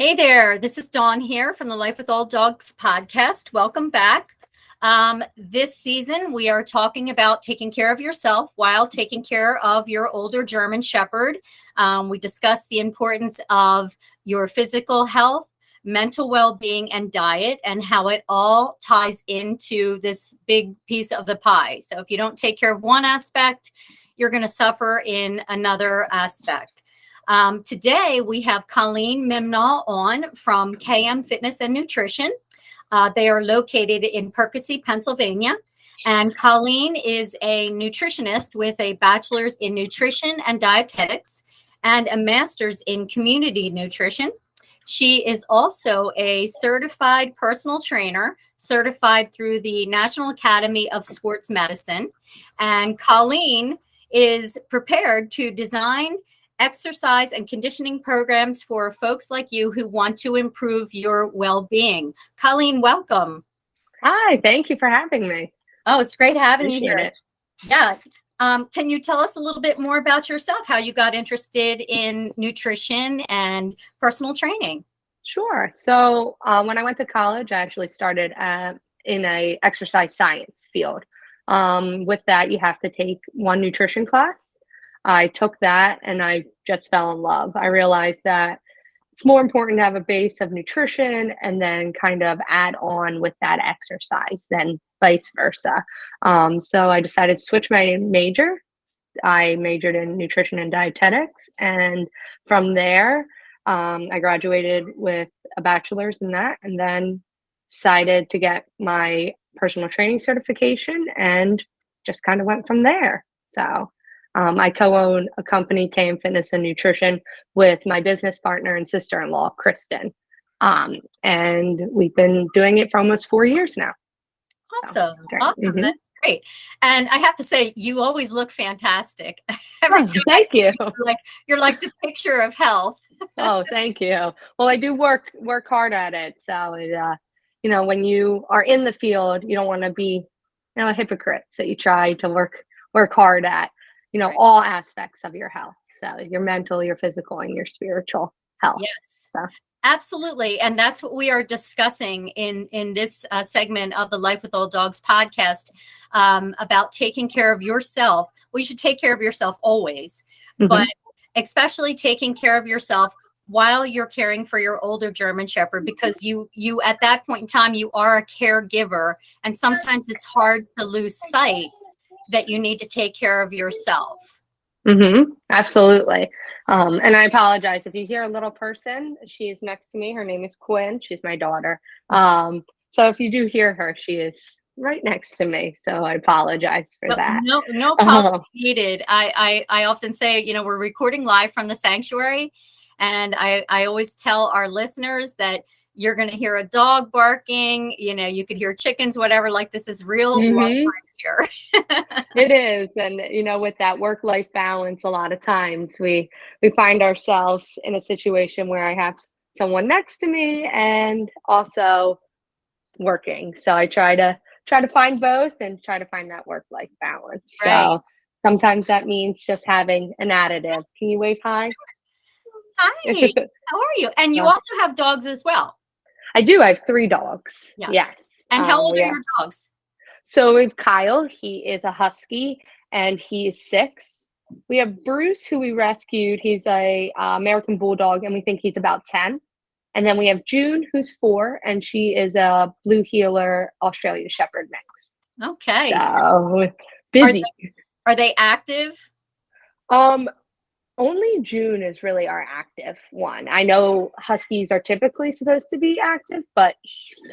Hey there, this is Dawn here from the Life with All Dogs podcast. Welcome back. This season, we are talking about taking care of yourself while taking care of your older German Shepherd. We discussed the importance of your physical health, mental well-being, and diet, and how it all ties into this big piece of the pie. So if you don't take care of one aspect, you're going to suffer in another aspect. Today, we have Colleen Mimnaugh on from KM Fitness and Nutrition. They are located in Perkasie, Pennsylvania. And Colleen is a nutritionist with a bachelor's in nutrition and dietetics and a master's in community nutrition. She is also a certified personal trainer, certified through the National Academy of Sports Medicine. And Colleen is prepared to design exercise and conditioning programs for folks like you who want to improve your well-being. Colleen, welcome. Hi, thank you for having me. Oh, it's great having you here. Appreciate it. Yeah. Can you tell us a little bit more about yourself, how you got interested in nutrition and personal training? Sure. So when I went to college, I actually started in a exercise science field. With that, you have to take one nutrition class. I took that and I just fell in love. I realized that it's more important to have a base of nutrition and then kind of add on with that exercise than vice versa. So I decided to switch my major. I majored in nutrition and dietetics. And from there, I graduated with a bachelor's in that and then decided to get my personal training certification and just kind of went from there. So I co-own a company, KM Fitness and Nutrition, with my business partner and sister-in-law, Kristen. And we've been doing it for almost 4 years now. Awesome. Awesome. Mm-hmm. That's great. And I have to say, you always look fantastic. Every time thank you. You're like the picture of health. Oh, thank you. Well, I do work hard at it. So, when you are in the field, you don't want to be, a hypocrite. So you try to work hard at right. All aspects of your health. So your mental, your physical, and your spiritual health. Yes, so. Absolutely. And that's what we are discussing in this segment of the Life with All Dogs podcast, about taking care of yourself. Well, you should take care of yourself always, but especially taking care of yourself while you're caring for your older German Shepherd, because you at that point in time, you are a caregiver. And sometimes it's hard to lose sight that you need to take care of yourself. Absolutely. And I apologize if you hear a little person. She is next to me. Her name is Quinn. She's my daughter. So if you do hear her, she is right next to me. So I apologize for that. No apology needed. I often say, we're recording live from the sanctuary. And I always tell our listeners that you're going to hear a dog barking, you could hear chickens, whatever, like this is real life right here. It is. And, with that work-life balance, a lot of times we find ourselves in a situation where I have someone next to me and also working. So I try to find both and try to find that work-life balance. Right. So sometimes that means just having an additive. Can you wave hi? Hi, how are you? And you also have dogs as well. I do. I have 3 dogs. Yeah. Yes. And how old are your dogs? So we have Kyle. He is a husky, and he is 6. We have Bruce, who we rescued. He's a American Bulldog, and we think he's about 10. And then we have June, who's 4, and she is a Blue Heeler Australian Shepherd mix. Okay. So busy. Are they active? Only June is really our active one. I know huskies are typically supposed to be active, but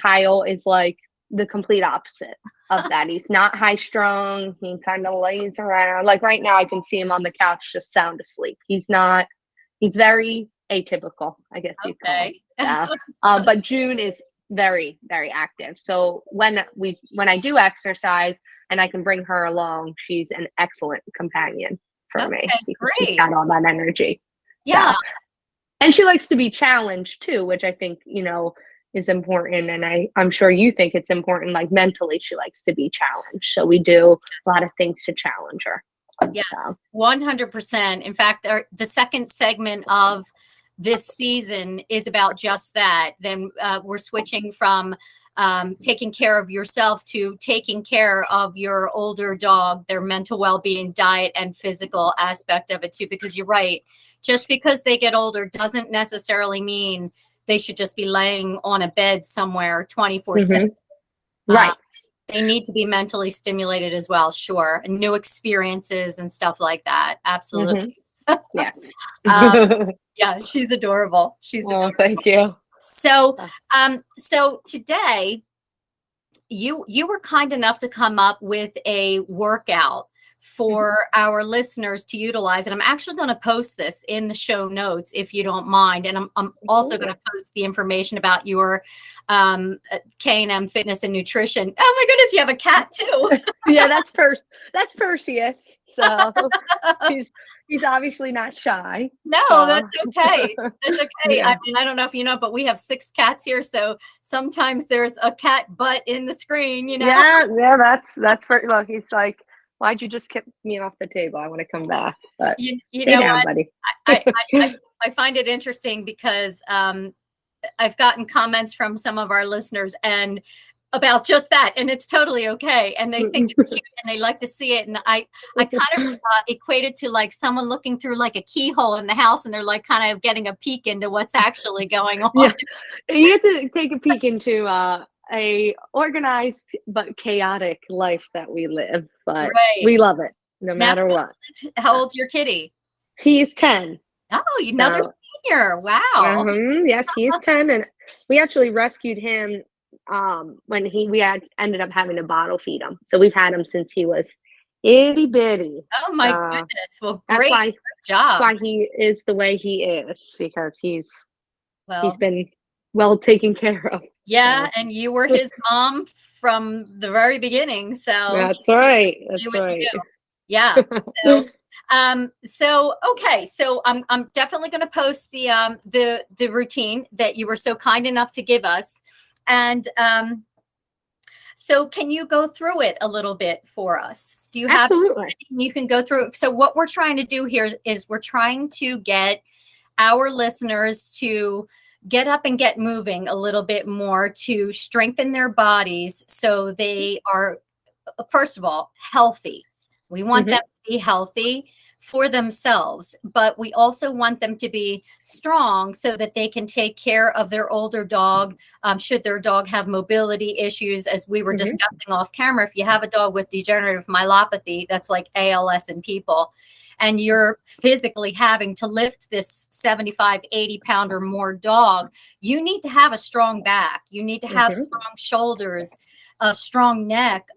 Kyle is like the complete opposite of that. He's not high strung. He kind of lays around. Like right now, I can see him on the couch just sound asleep. He's very atypical, I guess you call him. But June is very, very active. So when I do exercise and I can bring her along, she's an excellent companion for me because she's got all that energy. Yeah. So, and she likes to be challenged too, which I think, is important. And I'm sure you think it's important, like mentally, she likes to be challenged. So we do a lot of things to challenge her. Yes, 100%. In fact, the second segment of this season is about just that, then we're switching from taking care of yourself to taking care of your older dog, their mental well-being, diet, and physical aspect of it too. Because you're right, just because they get older doesn't necessarily mean they should just be laying on a bed somewhere 24/7. Right. They need to be mentally stimulated as well, sure, and new experiences and stuff like that. Absolutely. Yes. Yeah, she's adorable. She's adorable. Thank you. So, so today you were kind enough to come up with a workout for our listeners to utilize, and I'm actually going to post this in the show notes if you don't mind, and I'm also going to post the information about your K&M Fitness and Nutrition. Oh my goodness, you have a cat too. Yeah, that's Perseus. So he's obviously not shy. No, so. That's okay. That's okay. Yeah. I mean, I don't know if you know, but we have 6 cats here, so sometimes there's a cat butt in the screen, you know? Yeah, that's pretty. Look, he's like, why'd you just kick me off the table? I want to come back. But You stay know down, what? buddy. I find it interesting because I've gotten comments from some of our listeners and about just that, and it's totally okay, and they think it's cute and they like to see it, and I kind of equate it to like someone looking through like a keyhole in the house, and they're like kind of getting a peek into what's actually going on. Yeah, you have to take a peek into a organized but chaotic life that we live, but we love it no matter what. How old's your kitty? He's 10. Oh, another senior. Wow. Yes, he's 10, and we actually rescued him when we ended up having to bottle feed him. So we've had him since he was itty bitty. Oh my goodness. Well, great job. That's why he is the way he is, because he's been well taken care of. Yeah, and you were his mom from the very beginning. So that's right. That's right. Yeah. So okay. So I'm definitely going to post the routine that you were so kind enough to give us. And so can you go through it a little bit for us? Do you have you can go through it? So what we're trying to do here is we're trying to get our listeners to get up and get moving a little bit more to strengthen their bodies so they are, first of all, healthy. We want them to be healthy for themselves, but we also want them to be strong so that they can take care of their older dog. Should their dog have mobility issues, as we were discussing off camera, if you have a dog with degenerative myelopathy, that's like ALS in people, and you're physically having to lift this 75, 80 pound or more dog, you need to have a strong back. You need to have strong shoulders, a strong neck,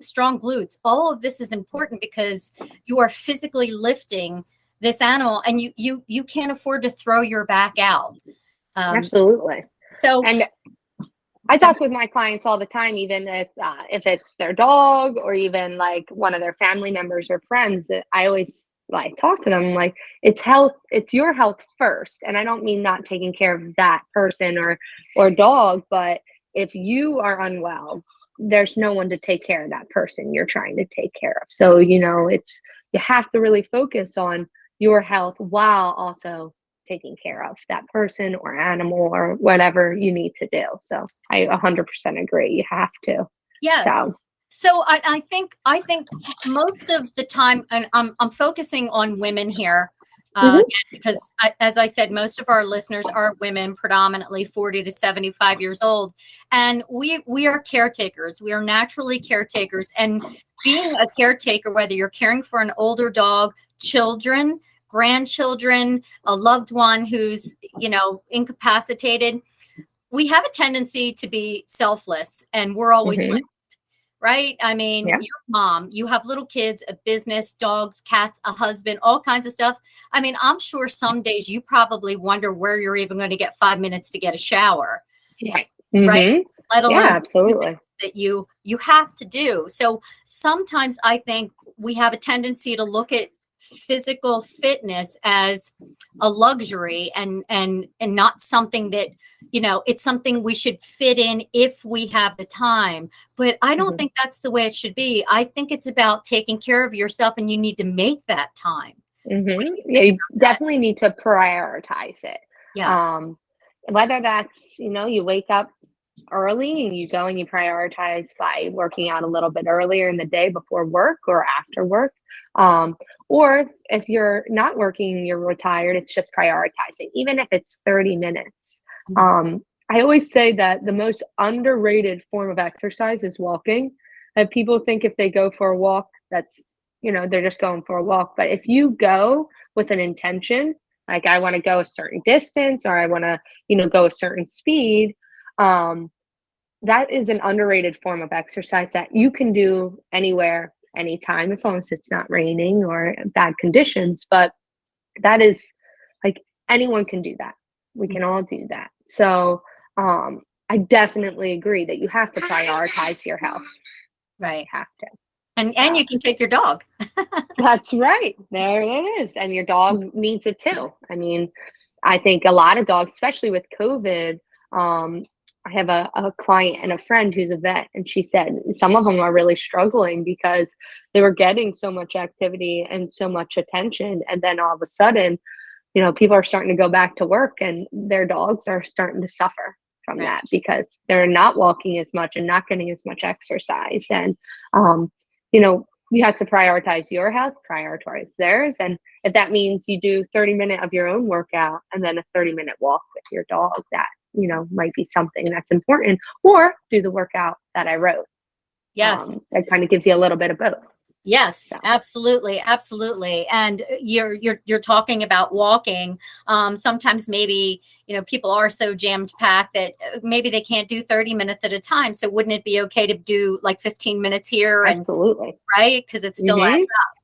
strong glutes. All of this is important because you are physically lifting this animal, and you can't afford to throw your back out. Absolutely. So, and I talk with my clients all the time, even if it's their dog or even like one of their family members or friends. I always talk to them like, it's your health first, and I don't mean not taking care of that person or dog, but if you are unwell, there's no one to take care of that person you're trying to take care of. So, you have to really focus on your health while also taking care of that person or animal or whatever you need to do. So I 100% agree. You have to. Yes. So I think most of the time, and I'm focusing on women here, because as I said, most of our listeners are women, predominantly 40 to 75 years old. And we are caretakers. We are naturally caretakers. And being a caretaker, whether you're caring for an older dog, children, grandchildren, a loved one who's, incapacitated, we have a tendency to be selfless, and we're always last, right? I mean, your mom, you have little kids, a business, dogs, cats, a husband, all kinds of stuff. I mean, I'm sure some days you probably wonder where you're even going to get 5 minutes to get a shower, right? Let alone absolutely that you have to do. So sometimes I think we have a tendency to look at physical fitness as a luxury and not something that, it's something we should fit in if we have the time. But I don't think that's the way it should be. I think it's about taking care of yourself, and you need to make that time. Yeah, you definitely need to prioritize it. Yeah. Um, Whether that's, you wake up early and you go and you prioritize by working out a little bit earlier in the day before work or after work. Um, or if you're not working, you're retired, it's just prioritizing, even if it's 30 minutes. Mhm. I always say that the most underrated form of exercise is walking. And people think if they go for a walk, they're just going for a walk. But if you go with an intention, like I want to go a certain distance or I want to, go a certain speed, um, that is an underrated form of exercise that you can do anywhere, anytime, as long as it's not raining or bad conditions. But that is like anyone can do that. We can all do that. So I definitely agree that you have to prioritize your health. Right. You have to. And you can take your dog. That's right. There it is. And your dog needs it too. I mean, I think a lot of dogs, especially with COVID, I have a client and a friend who's a vet, and she said some of them are really struggling because they were getting so much activity and so much attention. And then all of a sudden, people are starting to go back to work and their dogs are starting to suffer from Right. that because they're not walking as much and not getting as much exercise. And, you have to prioritize your health, prioritize theirs. And if that means you do 30-minute of your own workout and then a 30-minute walk with your dog, that, might be something that's important, or do the workout that I wrote. Yes. That kind of gives you a little bit of both. Yes, So. absolutely, absolutely. And you're talking about walking. Sometimes maybe, people are so jammed packed that maybe they can't do 30 minutes at a time. So wouldn't it be okay to do like 15 minutes here and Absolutely. right? Because it's still adds up.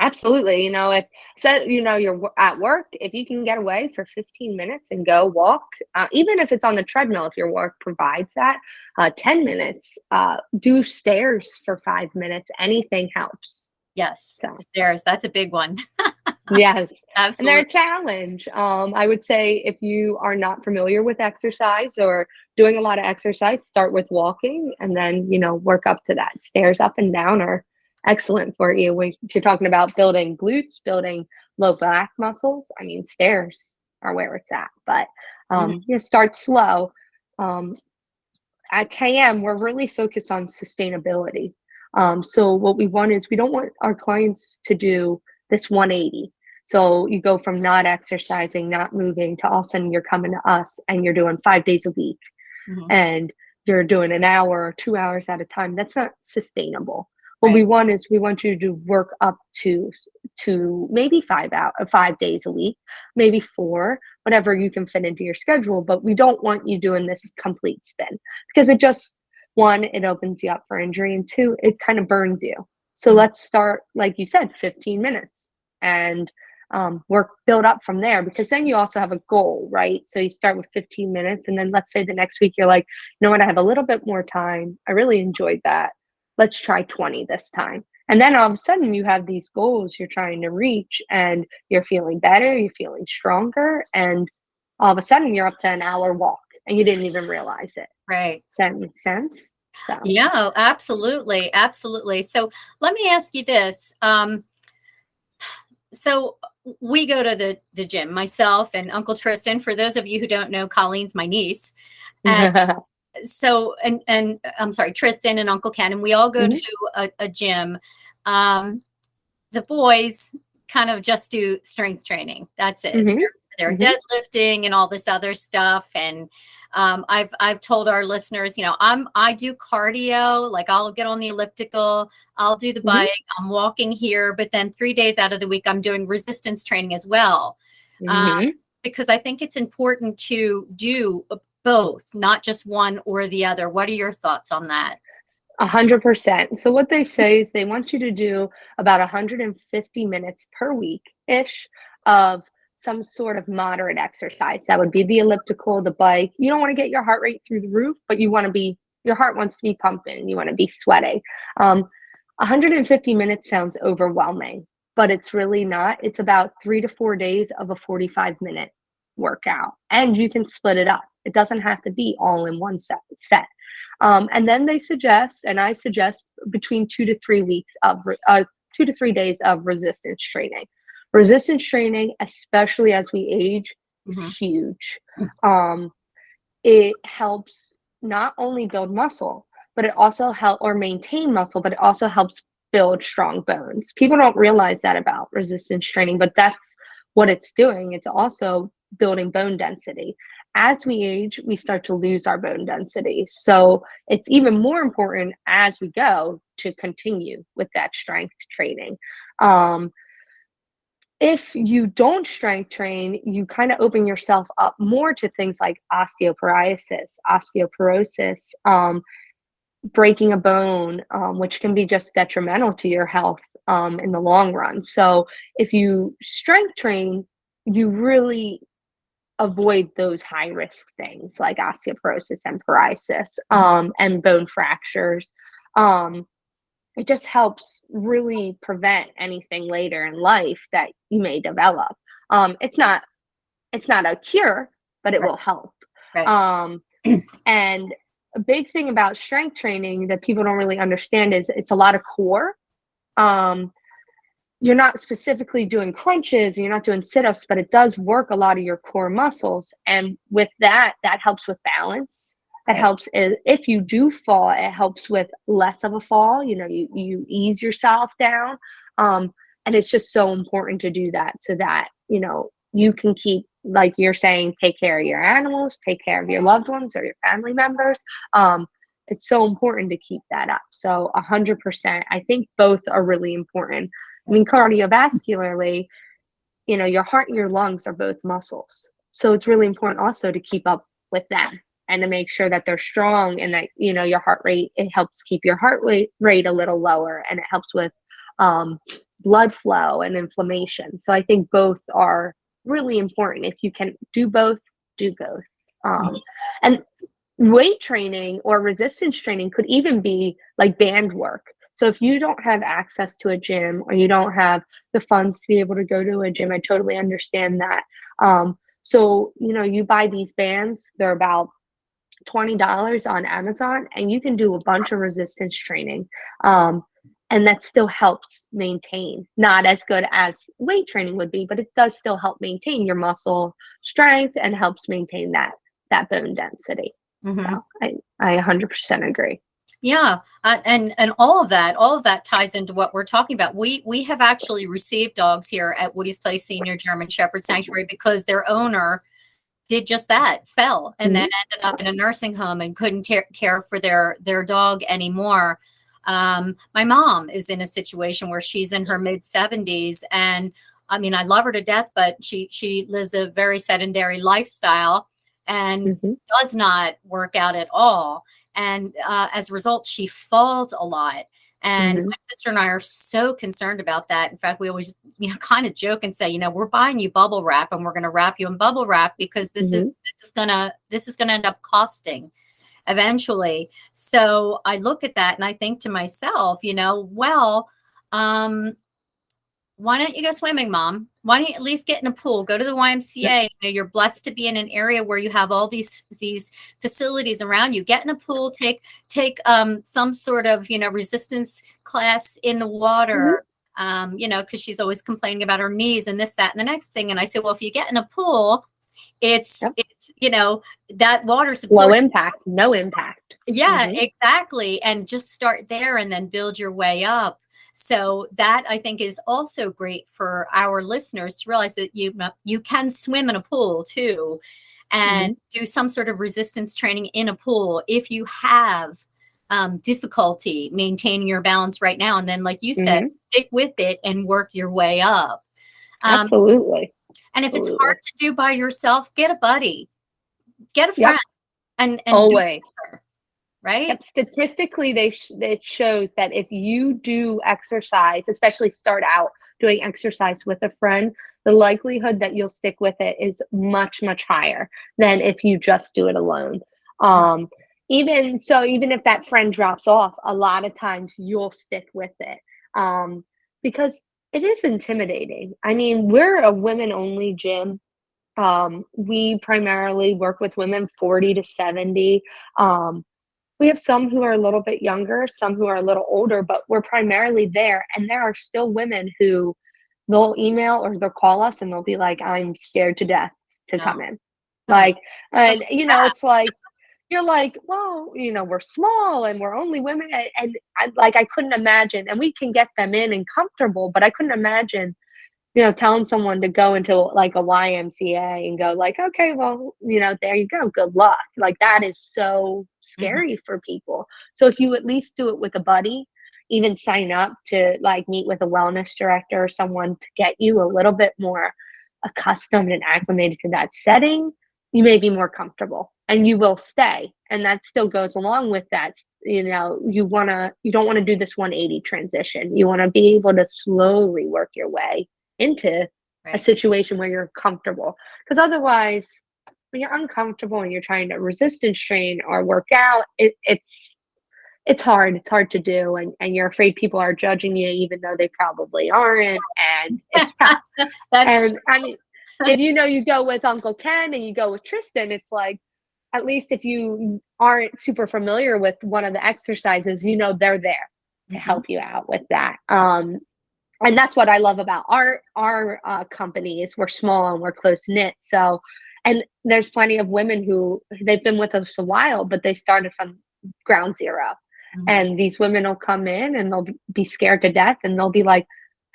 Absolutely. If you're at work, if you can get away for 15 minutes and go walk, even if it's on the treadmill, if your work provides that, 10 minutes, do stairs for 5 minutes, anything helps. Yes, So. stairs. That's a big one. Yes. And they're Absolutely. a challenge. I would say if you are not familiar with exercise or doing a lot of exercise, start with walking and then, work up to that. Stairs up and down are excellent for you. If you're talking about building glutes, building low back muscles, I mean, stairs are where it's at. But, Mhm. start slow. At KM, we're really focused on sustainability. So what we want is we don't want our clients to do this 180. So you go from not exercising, not moving to all of a sudden you're coming to us and you're doing 5 days a week Mhm. and you're doing an hour or 2 hours at a time. That's not sustainable. What Right. we want is we want you to work up to maybe 5 days a week, maybe 4, whatever you can fit into your schedule. But we don't want you doing this complete spin because it just, one, it opens you up for injury, and two, it kind of burns you. So Mhm. let's start, like you said, 15 minutes and build up from there, because then you also have a goal, right? So you start with 15 minutes and then let's say the next week you're like, you know what, I have a little bit more time. I really enjoyed that. Let's try 20 this time. And then all of a sudden you have these goals you're trying to reach and you're feeling better, you're feeling stronger, and all of a sudden you're up to an hour walk and you didn't even realize it. Right. Does that make sense? So. Yeah, absolutely. Absolutely. So let me ask you this. So we go to the gym, myself and Uncle Tristan. For those of you who don't know, Colleen's my niece. And so, and I'm sorry, Tristan and Uncle Ken, and we all go Mhm. to a gym. The boys kind of just do strength training. That's it. Mhm. They're Mhm. deadlifting and all this other stuff. And I've told our listeners, I do cardio. Like I'll get on the elliptical, I'll do the Mhm. bike, I'm walking here, but then 3 days out of the week I'm doing resistance training as well. Mhm. Because I think it's important to do both, not just one or the other. What are your thoughts on that? 100%. So what they say is they want you to do about 150 minutes per week ish of some sort of moderate exercise. That would be the elliptical, the bike. You don't want to get your heart rate through the roof, but your heart wants to be pumping. You want to be sweating. 150 minutes sounds overwhelming, but it's really not. It's about 3 to 4 days of a 45-minute workout, and you can split it up. It doesn't have to be all in one set. And then they suggest, and I suggest, between 2 to 3 weeks of 2 to 3 days of resistance training. resistance training, especially as we age, is Mhm. huge. It helps not only build muscle, but it also or maintain muscle, but it also helps build strong bones. People don't realize that about resistance training, but that's what it's doing. It's also building bone density. As we age, we start to lose our bone density. So it's even more important as we go to continue with that strength training. If you don't strength train, you kind of open yourself up more to things like osteoporosis, breaking a bone, which can be just detrimental to your health in the long run. So if you strength train, you really avoid those high risk things like osteoporosis and psoriasis, and bone fractures. It just helps really prevent anything later in life that you may develop. It's not a cure, but it Right. will help. Right. And a big thing about strength training that people don't really understand is it's a lot of core. You're not specifically doing crunches, you're not doing sit-ups, but it does work a lot of your core muscles. And with that, that helps with balance. It Right. helps if you do fall, it helps with less of a fall. You ease yourself down. And it's just so important to do that so that, you can keep, like you're saying, take care of your animals, take care of your loved ones or your family members. It's so important to keep that up. So 100%, I think both are really important. I mean, cardiovascularly, your heart and your lungs are both muscles. So it's really important also to keep up with them and to make sure that they're strong and that, your heart rate, it helps keep your heart rate a little lower, and it helps with blood flow and inflammation. So I think both are really important. If you can do both, do both. And weight training or resistance training could even be like band work. So if you don't have access to a gym or you don't have the funds to be able to go to a gym, I totally understand that. So, you buy these bands, they're about $20 on Amazon, and you can do a bunch of resistance training. And that still helps maintain, not as good as weight training would be, but it does still help maintain your muscle strength and helps maintain that bone density. So I 100% agree. Yeah, and all of that ties into what we're talking about. We have actually received dogs here at Woody's Place Senior German Shepherd Sanctuary because their owner did just that, fell, and then ended up in a nursing home and couldn't care for their dog anymore. My mom is in a situation where she's in her mid-70s, and I mean, I love her to death, but she lives a very sedentary lifestyle and does not work out at all. And as a result, she falls a lot. And my sister and I are so concerned about that. In fact, we always, kind of joke and say, we're buying you bubble wrap and we're going to wrap you in bubble wrap because this is gonna end up costing eventually. So I look at that and I think to myself, why don't you go swimming, Mom? Why don't you at least get in a pool? Go to the YMCA. You're blessed to be in an area where you have all these facilities around you. Get in a pool. Take some sort of resistance class in the water. Because she's always complaining about her knees and this, that, and the next thing. And I say, well, if you get in a pool, it's that water support. Low impact, no impact. Yeah, exactly. And just start there and then build your way up. So that I think is also great for our listeners to realize that you can swim in a pool too, and do some sort of resistance training in a pool if you have difficulty maintaining your balance right now. And then, like you said, stick with it and work your way up. Absolutely. And if it's hard to do by yourself, get a buddy, get a friend, and always. Right? Yep. Statistically, it shows that if you do exercise, especially start out doing exercise with a friend, the likelihood that you'll stick with it is much, much higher than if you just do it alone. Even if that friend drops off, a lot of times you'll stick with it because it is intimidating. I mean, we're a women-only gym. We primarily work with women 40 to 70. We have some who are a little bit younger, some who are a little older, but we're primarily there. And there are still women who they'll email or they'll call us and they'll be like, I'm scared to death to No. come in. No. Like, and Yeah. it's like, you're like, well, we're small and we're only women. And I couldn't imagine, and we can get them in and comfortable, but I couldn't imagine, telling someone to go into like a YMCA and go like, okay, well, there you go. Good luck. Like that is so Mhm. scary for people. So if you at least do it with a buddy, even sign up to like meet with a wellness director or someone to get you a little bit more accustomed and acclimated to that setting, you may be more comfortable and you will stay. And that still goes along with that. You don't want to do this 180 transition. You want to be able to slowly work your way into a Right. situation where you're comfortable. Because otherwise, when you're uncomfortable and you're trying to resistance train or work out, it's hard. It's hard to do, and you're afraid people are judging you, even though they probably aren't, and it's tough. That's And I mean, if you go with Uncle Ken and you go with Tristan, it's like, at least if you aren't super familiar with one of the exercises, they're there to Mhm. help you out with that. And that's what I love about our company is we're small and we're close knit. So, and there's plenty of women who they've been with us a while, but they started from ground zero. Mhm. And these women will come in and they'll be scared to death, and they'll be like,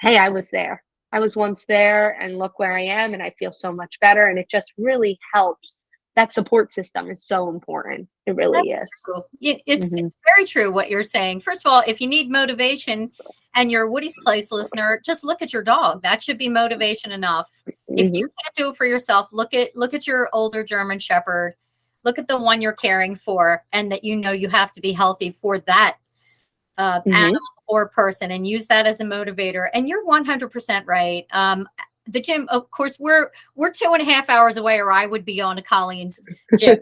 "Hey, I was there. I was once there, and look where I am, and I feel so much better." And it just really helps. That support system is so important. It really is. That's true. It's Hmm. very true what you're saying. First of all, if you need motivation and you're a Woody's Place listener, just look at your dog. That should be motivation enough. If Hmm. you can't do it for yourself, look at your older German Shepherd. Look at the one you're caring for, and that you have to be healthy for that Hmm. animal or person, and use that as a motivator. And you're 100% right. The gym, of course, we're 2.5 hours away, or I would be on a Colleen's gym.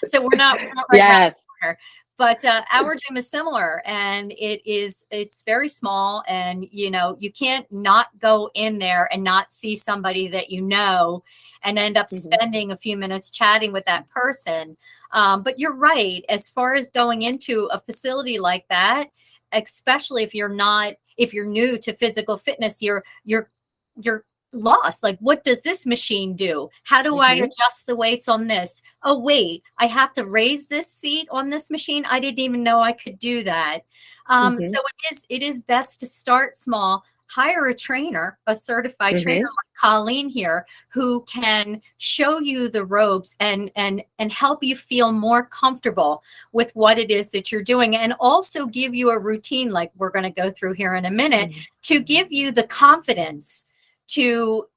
So we're not right around Yes. the corner. But our gym is similar, and it's very small, and you can't not go in there and not see somebody that and end up Hmm. spending a few minutes chatting with that person. But you're right, as far as going into a facility like that, especially if you're new to physical fitness, you're lost. Like, what does this machine do? How do I Hmm. adjust the weights on this? Oh, wait, I have to raise this seat on this machine. I didn't even know I could do that. Hmm. So it is best to start small. Hire a trainer, a certified trainer Hmm. like Colleen here, who can show you the ropes and help you feel more comfortable with what it is that you're doing, and also give you a routine like we're going to go through here in a minute, to give you the confidence to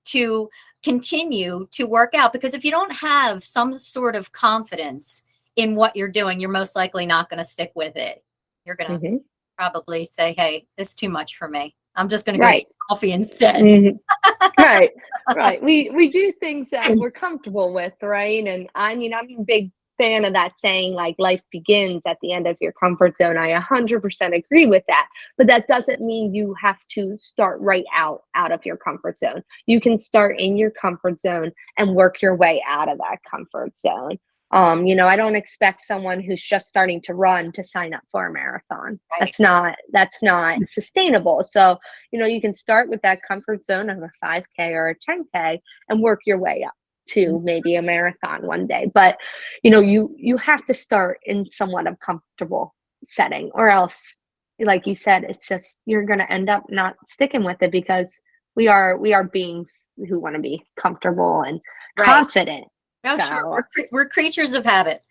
continue to work out. Because if you don't have some sort of confidence in what you're doing, you're most likely not going to stick with it. You're going to Hmm. probably say, hey, this is too much for me. I'm just going to go get Right. coffee instead. Hmm. Right. Right. We do things that we're comfortable with, right? And I mean, I'm a big fan of that saying, like, life begins at the end of your comfort zone. I 100% agree with that. But that doesn't mean you have to start right out of your comfort zone. You can start in your comfort zone and work your way out of that comfort zone. I don't expect someone who's just starting to run to sign up for a marathon. Right. That's not sustainable. So, you can start with that comfort zone of a 5K or a 10K and work your way up to maybe a marathon one day. But, you have to start in somewhat of comfortable setting, or else, like you said, it's just, you're going to end up not sticking with it, because we are beings who want to be comfortable and Right. confident. Oh, sure. So, We're creatures of habit.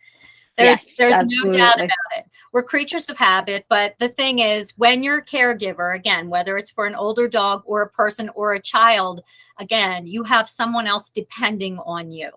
There's yes, there's no doubt absolutely. about it. We're creatures of habit, but the thing is, when you're a caregiver, again, whether it's for an older dog or a person or a child, again, you have someone else depending on you.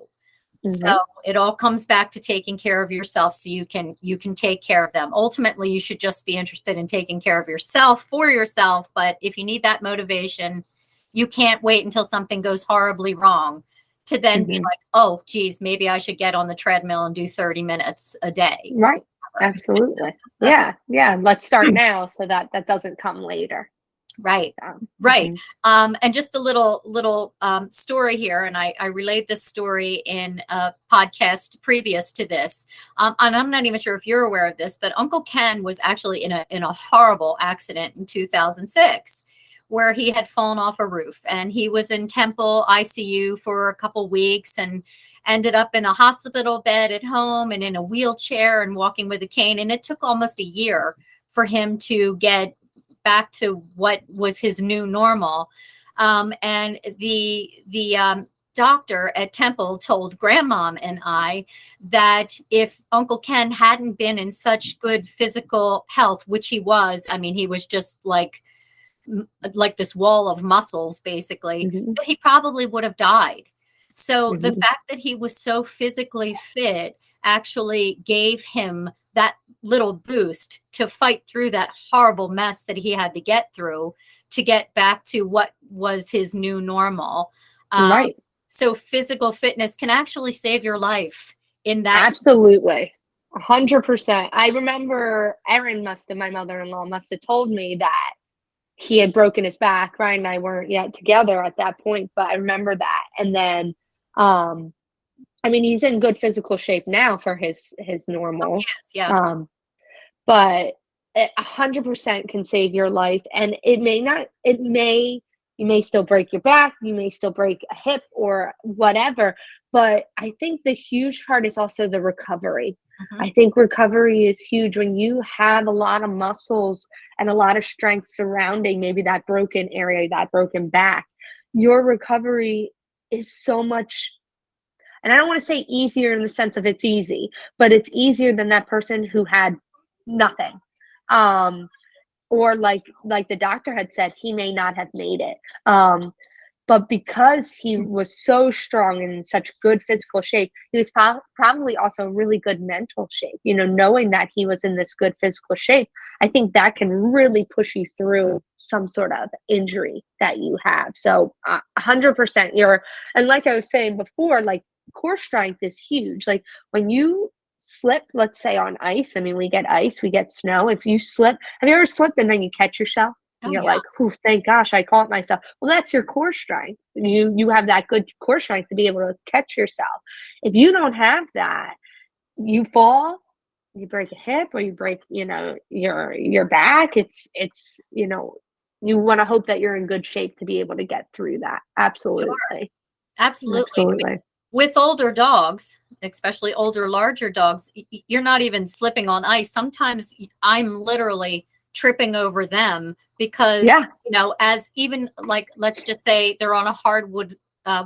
Mhm. So it all comes back to taking care of yourself, so you can take care of them. Ultimately, you should just be interested in taking care of yourself for yourself. But if you need that motivation, you can't wait until something goes horribly wrong to then be Mhm. like, oh, geez, maybe I should get on the treadmill and do 30 minutes a day. Right. Absolutely. Yeah. Yeah. Let's start now so that that doesn't come later. Right. Right. Mhm. And just a little story here, and I relayed this story in a podcast previous to this. And I'm not even sure if you're aware of this, but Uncle Ken was actually in a horrible accident in 2006, where he had fallen off a roof, and he was in Temple ICU for a couple weeks and ended up in a hospital bed at home and in a wheelchair and walking with a cane. And it took almost a year for him to get back to what was his new normal. And the doctor at Temple told Grandmom and I that if Uncle Ken hadn't been in such good physical health, which he was, I mean, he was just like this wall of muscles, basically, Mm-hmm. that he probably would have died. So the Mm-hmm. fact that he was so physically fit actually gave him that little boost to fight through that horrible mess that he had to get through to get back to what was his new normal. Right. So physical fitness can actually save your life in that. Absolutely. 100%. I remember my mother-in-law must have told me that he had broken his back. Ryan and I weren't yet together at that point, but I remember that. And then, I mean, he's in good physical shape now for his normal. Yes, yeah. But 100% can save your life. And you may still break your back, you may still break a hip or whatever. But I think the huge part is also the recovery. Mhm. I think recovery is huge when you have a lot of muscles and a lot of strength surrounding maybe that broken area, that broken back. Your recovery is so much, and I don't want to say easier in the sense of it's easy, but it's easier than that person who had nothing. Or like the doctor had said, he may not have made it. But because he was so strong and in such good physical shape, he was probably also really good mental shape. You know, knowing that he was in this good physical shape, I think that can really push you through some sort of injury that you have. So 100% and like I was saying before, like core strength is huge. Like when you slip, let's say on ice, I mean, we get ice, we get snow. If you slip, have you ever slipped and then you catch yourself? Oh, You're yeah. like, oh, thank gosh, I caught myself. Well, that's your core strength. You have that good core strength to be able to catch yourself. If you don't have that, you fall, you break a hip, or you break, your back. It's you want to hope that you're in good shape to be able to get through that. Absolutely. Absolutely. Absolutely. With older dogs, especially older, larger dogs, you're not even slipping on ice. Sometimes I'm literally tripping over them because, Yeah. as even like, let's just say they're on a hardwood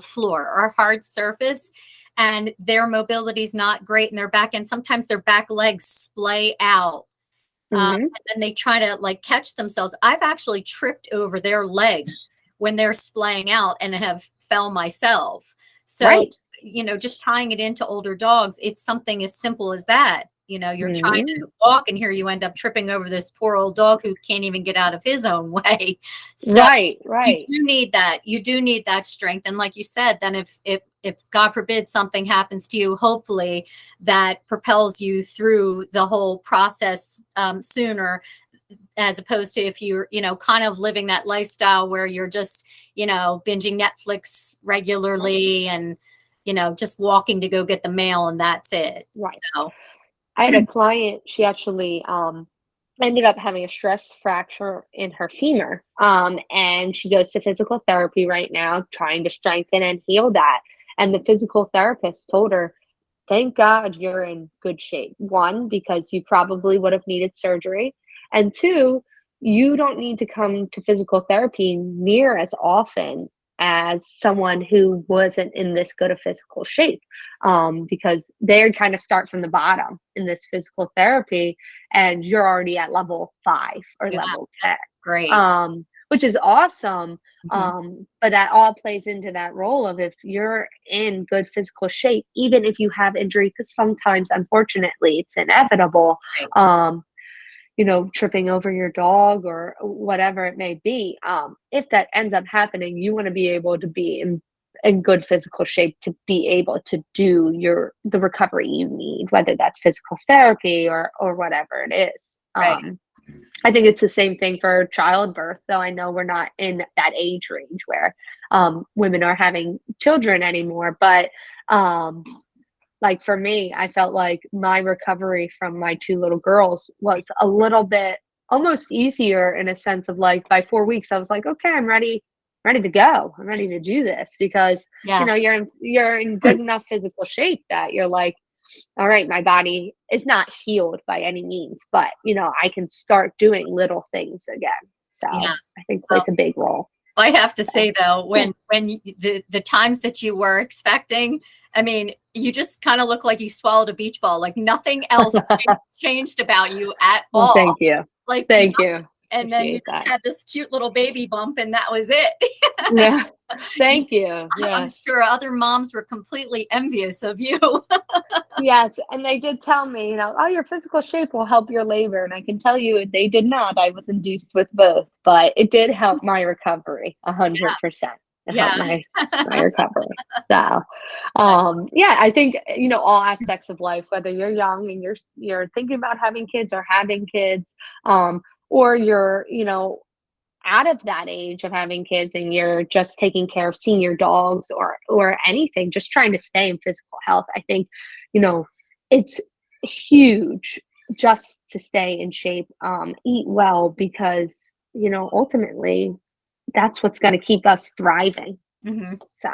floor or a hard surface and their mobility is not great in their back. And sometimes their back legs splay out. Mm-hmm. And then they try to like catch themselves. I've actually tripped over their legs when they're splaying out and have fell myself. So, Right. just tying it into older dogs, it's something as simple as that. You're trying Mm-hmm. to walk and here you end up tripping over this poor old dog who can't even get out of his own way. So Right. you do need that. You do need that strength. And like you said, then if God forbid something happens to you, hopefully that propels you through the whole process sooner, as opposed to if you're, kind of living that lifestyle where you're just, binging Netflix regularly and, just walking to go get the mail and that's it. Right. So, I had a client, she actually ended up having a stress fracture in her femur. And she goes to physical therapy right now, trying to strengthen and heal that. And the physical therapist told her, thank God you're in good shape. One, because you probably would have needed surgery. And two, you don't need to come to physical therapy near as often as someone who wasn't in this good of physical shape, because they kind of start from the bottom in this physical therapy and you're already at level 5 or yeah, level 10, great. which is awesome. Mhm. But that all plays into that role of if you're in good physical shape, even if you have injury, because sometimes, unfortunately, it's inevitable, Right. tripping over your dog or whatever it may be. If that ends up happening, you want to be able to be in good physical shape to be able to do the recovery you need, whether that's physical therapy or whatever it is. Right. I think it's the same thing for childbirth, though I know we're not in that age range where women are having children anymore. But like for me, I felt like my recovery from my 2 little girls was a little bit almost easier in a sense of like by 4 weeks, I was like, okay, I'm ready to go. I'm ready to do this because, Yeah. you're in good enough physical shape that you're like, all right, my body is not healed by any means, but I can start doing little things again. So Yeah. I think plays a big role. I have to say though, when the times that you were expecting, I mean, you just kind of look like you swallowed a beach ball. Like nothing else changed about you at Well, all. thank you. Like Thank you. and then you Appreciate just that. had this cute little baby bump and that was it. Yeah. Thank you. I'm Yeah. sure other moms were completely envious of you. Yes, and they did tell me, oh, your physical shape will help your labor, and I can tell you they did not. I was induced with both, but it did help my recovery 100%. It helped Yeah. my recovery. So, yeah, I think all aspects of life, whether you're young and you're thinking about having kids or having kids, or you're out of that age of having kids and you're just taking care of senior dogs or anything, just trying to stay in physical health. I think, it's huge just to stay in shape, eat well, because, ultimately that's what's going to keep us thriving. Mhm. So,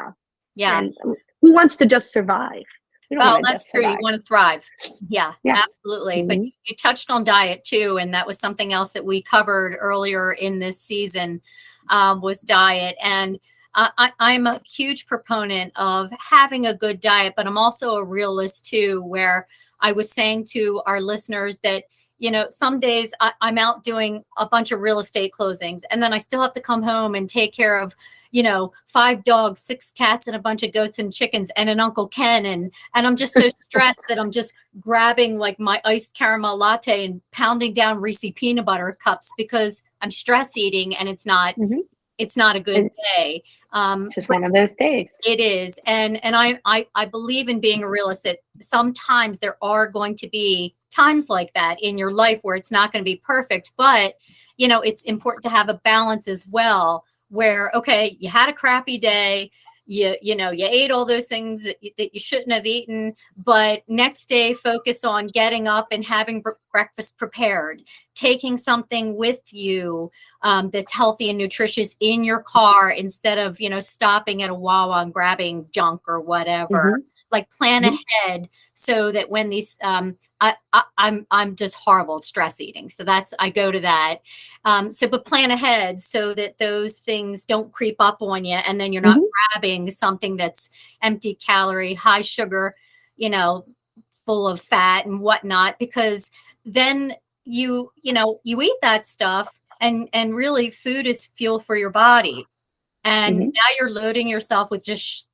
Yeah. and who wants to just survive? We don't Well, want to that's just true. You survive. want to thrive. Yeah, Yes. absolutely. But Mhm. you touched on diet too, and that was something else that we covered earlier in this season, was diet. And I'm a huge proponent of having a good diet, but I'm also a realist too, where I was saying to our listeners that, some days I'm out doing a bunch of real estate closings, and then I still have to come home and take care of 5 dogs, 6 cats, and a bunch of goats and chickens and an Uncle Ken. And I'm just so stressed that I'm just grabbing like my iced caramel latte and pounding down Reese peanut butter cups because I'm stress eating and Mhm. it's not a good And day. it's just But one of those days. it is. And I believe in being a realist that sometimes there are going to be times like that in your life where it's not going to be perfect, but it's important to have a balance as well where, okay, you had a crappy day, you ate all those things that you shouldn't have eaten, but next day focus on getting up and having breakfast prepared, taking something with you that's healthy and nutritious in your car instead of stopping at a Wawa and grabbing junk or whatever. Mhm. Like plan Mhm. ahead so that when these I'm just horrible at stress eating, so that's I go to that. But plan ahead so that those things don't creep up on you, and then you're not Mhm. grabbing something that's empty calorie, high sugar, full of fat and whatnot, because then you eat that stuff and really food is fuel for your body. And Mhm. now you're loading yourself with just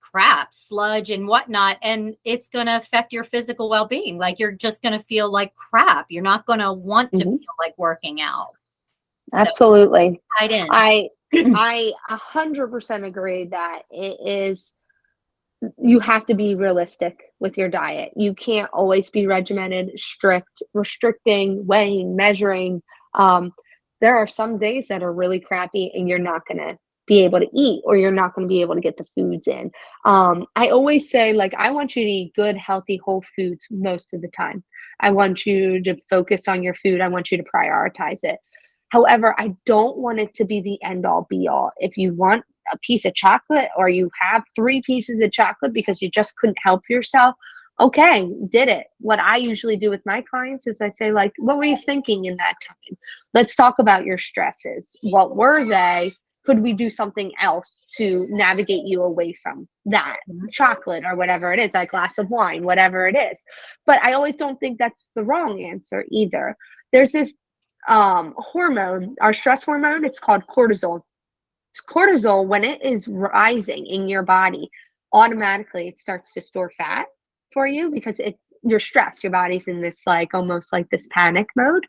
crap, sludge and whatnot, and it's going to affect your physical well-being. Like you're just going to feel like crap. You're not going to want to Mhm. feel like working out. So Absolutely. tied in. I I 100% agree that it is you have to be realistic with your diet. You can't always be regimented, strict, restricting, weighing, measuring. Um, there are some days that are really crappy and you're not going to be able to eat or you're not going to be able to get the foods in. I always say, like, I want you to eat good, healthy, whole foods most of the time. I want you to focus on your food. I want you to prioritize it. However, I don't want it to be the end all be all. If you want a piece of chocolate or you have 3 pieces of chocolate because you just couldn't help yourself, okay, did it. What I usually do with my clients is I say, like, what were you thinking in that time? Let's talk about your stresses. What were they? Could we do something else to navigate you away from that chocolate or whatever it is, that glass of wine, whatever it is? But I always don't think that's the wrong answer either. There's this hormone, our stress hormone, it's called cortisol. Cortisol, when it is rising in your body, automatically it starts to store fat for you because you're stressed. Your body's in this like almost like this panic mode.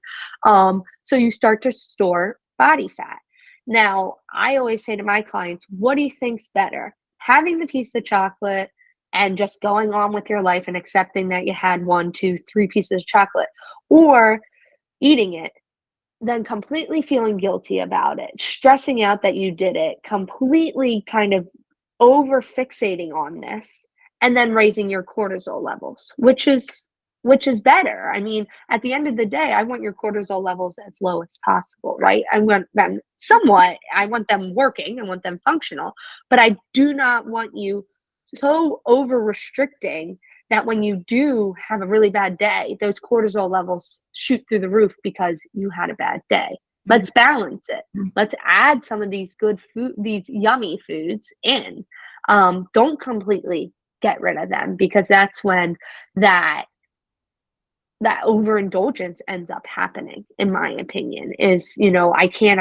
So you start to store body fat. Now, I always say to my clients, what do you think's better? Having the piece of chocolate and just going on with your life and accepting that you had 1, 2, 3 pieces of chocolate, or eating it, then completely feeling guilty about it, stressing out that you did it, completely kind of over fixating on this, and then raising your cortisol levels, which is which is better. I mean, at the end of the day, I want your cortisol levels as low as possible, right? I want them working, I want them functional, but I do not want you so over restricting that when you do have a really bad day, those cortisol levels shoot through the roof because you had a bad day. Let's balance it. Let's add some of these good food, these yummy foods in. Don't completely get rid of them, because that's when that overindulgence ends up happening, in my opinion, is, I can't.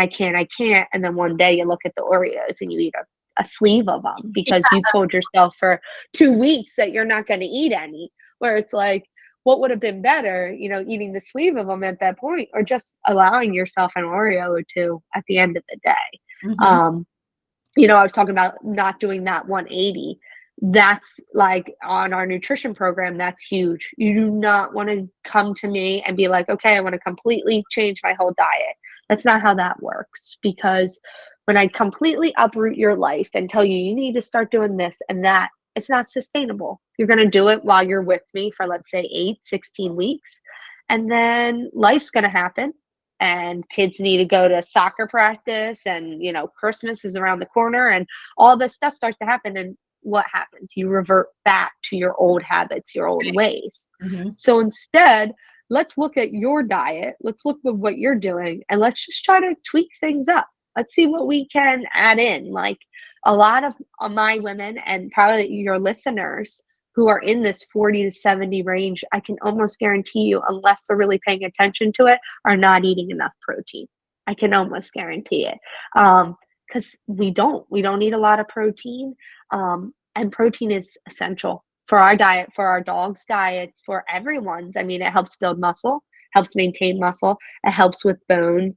And then one day you look at the Oreos and you eat a sleeve of them because you told yourself for 2 weeks that you're not going to eat any, where it's like, what would have been better, eating the sleeve of them at that point, or just allowing yourself an Oreo or two at the end of the day. I was talking about not doing that 180. That's like on our nutrition program, that's huge. You do not want to come to me and be like, okay, I want to completely change my whole diet. That's not how that works, because when I completely uproot your life and tell you, you need to start doing this and that, it's not sustainable. You're going to do it while you're with me for, let's say, 16 weeks. And then life's going to happen, and kids need to go to soccer practice, and, Christmas is around the corner, and all this stuff starts to happen. And what happens? You revert back to your old habits, your old ways. So instead, let's look at your diet. Let's look at what you're doing, and let's just try to tweak things up. Let's see what we can add in. Like, a lot of my women, and probably your listeners who are in this 40 to 70 range, I can almost guarantee you, unless they're really paying attention to it, are not eating enough protein. I can almost guarantee it. Because we don't eat a lot of protein. And protein is essential for our diet, for our dogs' diets, for everyone's. I mean, it helps build muscle, helps maintain muscle. It helps with bone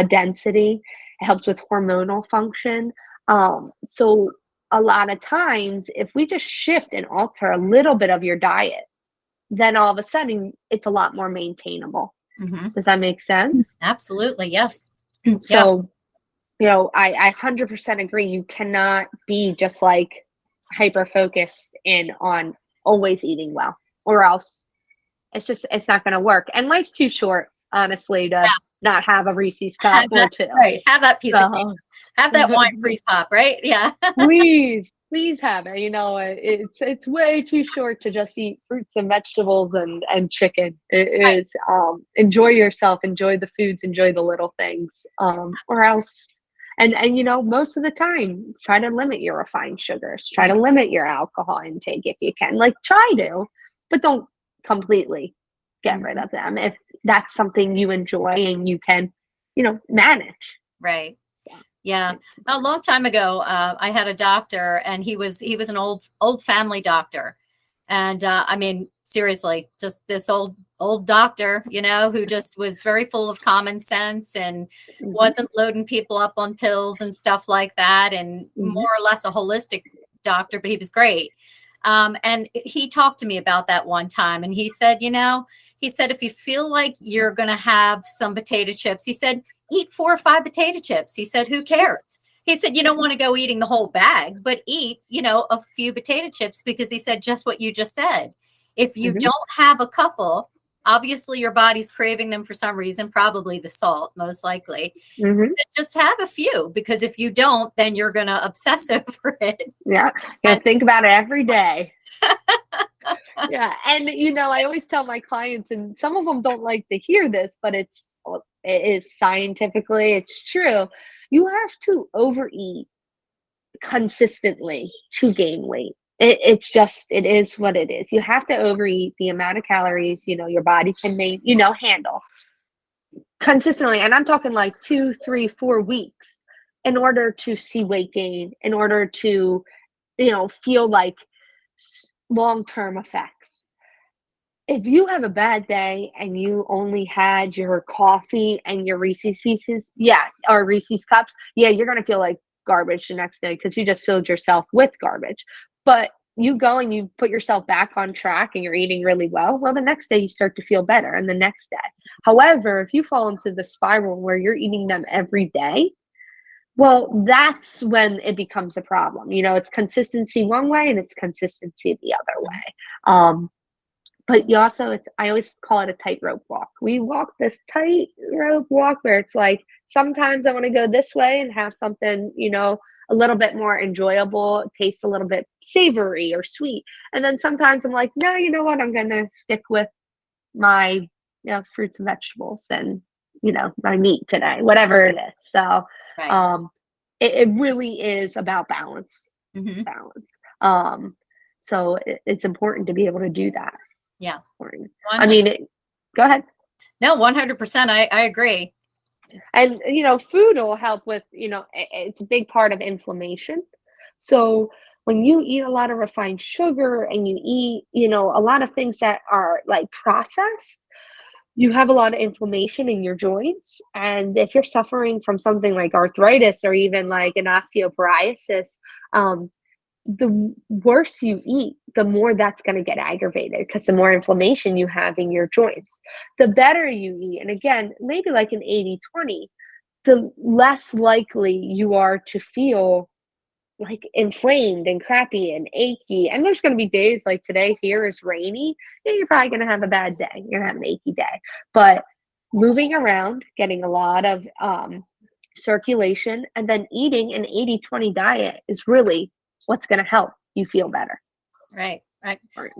density. It helps with hormonal function. So a lot of times, if we just shift and alter a little bit of your diet, then all of a sudden it's a lot more maintainable. Does that make sense? Absolutely. Yes. So, I 100% agree. You cannot be just like hyper focused in on always eating well, or else it's not going to work. And life's too short, honestly, to not have a Reese's cup or two. Right. Have that piece of cake. Have that wine freeze pop, right? Yeah. Please have it. It's way too short to just eat fruits and vegetables and chicken. It is, enjoy yourself, enjoy the foods, enjoy the little things, or else. And most of the time, try to limit your refined sugars. Try to limit your alcohol intake if you can. Like, try to, but don't completely get rid of them if that's something you enjoy and you can, manage. Right. Yeah. A long time ago, I had a doctor, and he was an old family doctor. And I mean, seriously, just this old doctor, who just was very full of common sense and wasn't loading people up on pills and stuff like that, and more or less a holistic doctor, but he was great. And he talked to me about that one time, and he said, if you feel like you're going to have some potato chips, he said, eat 4 or 5 potato chips. He said, who cares? He said, you don't want to go eating the whole bag, but eat, a few potato chips, because he said just what you just said. If you don't have a couple, obviously your body's craving them for some reason, probably the salt, most likely. Just have a few, because if you don't, then you're going to obsess over it. Yeah. Think about it every day. Yeah. And, I always tell my clients, and some of them don't like to hear this, but it is scientifically, it's true. You have to overeat consistently to gain weight. It is what it is. You have to overeat the amount of calories, your body can handle consistently. And I'm talking like 2, 3, 4 weeks in order to see weight gain, in order to, feel like long-term effects. If you have a bad day and you only had your coffee and your Reese's Pieces, or Reese's Cups, you're going to feel like garbage the next day because you just filled yourself with garbage. But you go and you put yourself back on track and you're eating really well, the next day you start to feel better, and the next day. However, if you fall into the spiral where you're eating them every day, that's when it becomes a problem. It's consistency one way and it's consistency the other way. but you also, I always call it a tightrope walk. We walk this tightrope walk where it's like, sometimes I want to go this way and have something, a little bit more enjoyable, taste a little bit savory or sweet. And then sometimes I'm like, no, you know what? I'm going to stick with my fruits and vegetables and, my meat today, whatever it is. So Right. it really is about balance. Mm-hmm. So it's important to be able to do that. Yeah. 100%. I mean, go ahead. No, 100%. I agree. And, food will help with, it's a big part of inflammation. So when you eat a lot of refined sugar and you eat, a lot of things that are like processed, you have a lot of inflammation in your joints. And if you're suffering from something like arthritis or even like an osteoporosis, the worse you eat, the more that's going to get aggravated because the more inflammation you have in your joints. The better you eat, and again, maybe like an 80-20, the less likely you are to feel like inflamed and crappy and achy. And there's going to be days like today here is rainy. Yeah, you're probably going to have a bad day. You're going to have an achy day. But moving around, getting a lot of circulation, and then eating an 80-20 diet is really what's going to help you feel better. Right. I